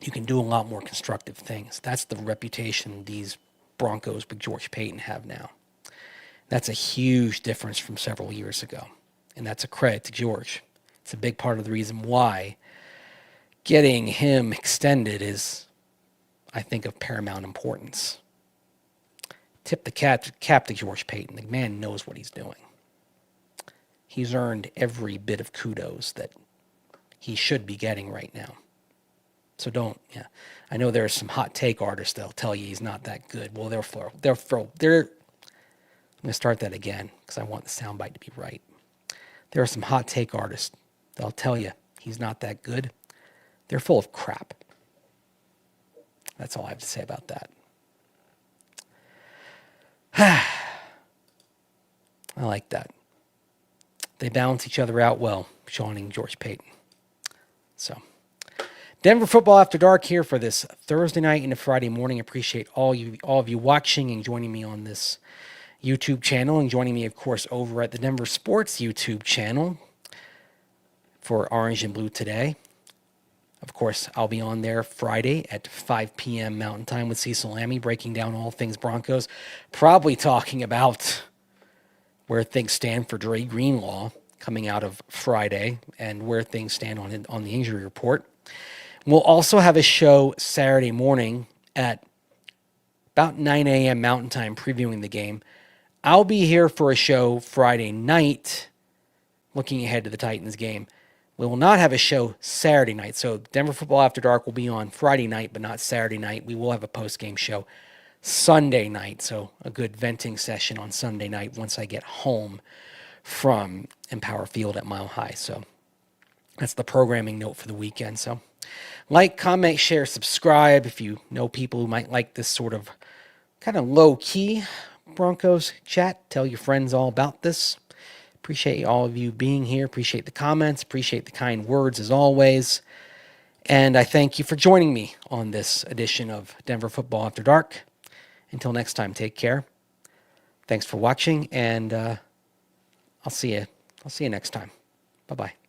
you can do a lot more constructive things. That's the reputation these Broncos with George Paton have now. That's a huge difference from several years ago. And that's a credit to George. It's a big part of the reason why getting him extended is, I think, of paramount importance. Tip the cap to George Paton. The man knows what he's doing. He's earned every bit of kudos that he should be getting right now. So I know there are some hot take artists that'll tell you he's not that good. Well, I'm going to start that again because I want the soundbite to be right. There are some hot take artists that'll tell you he's not that good. They're full of crap. That's all I have to say about that. I like that. They balance each other out well, Sean and George Paton. So, Denver Football After Dark here for this Thursday night into Friday morning. Appreciate all of you watching and joining me on this YouTube channel and joining me, of course, over at the Denver Sports YouTube channel for Orange and Blue Today. Of course, I'll be on there Friday at 5 p.m. Mountain Time with Cecil Lammey, breaking down all things Broncos, probably talking about where things stand for Dre Greenlaw coming out of Friday and where things stand on the injury report. We'll also have a show Saturday morning at about 9 a.m. Mountain Time previewing the game. I'll be here for a show Friday night looking ahead to the Titans game. We will not have a show Saturday night. So Denver Football After Dark will be on Friday night, but not Saturday night. We will have a post-game show Sunday night. So a good venting session on Sunday night once I get home from Empower Field at Mile High. So That's the programming note for the weekend. So like, comment, share, subscribe if you know people who might like this sort of kind of low-key Broncos chat. Tell your friends all about this. Appreciate all of you being here. Appreciate the comments. Appreciate the kind words as always. And I thank you for joining me on this edition of Denver Football After Dark. Until next time, take care. Thanks for watching, and I'll see you next time. Bye-bye.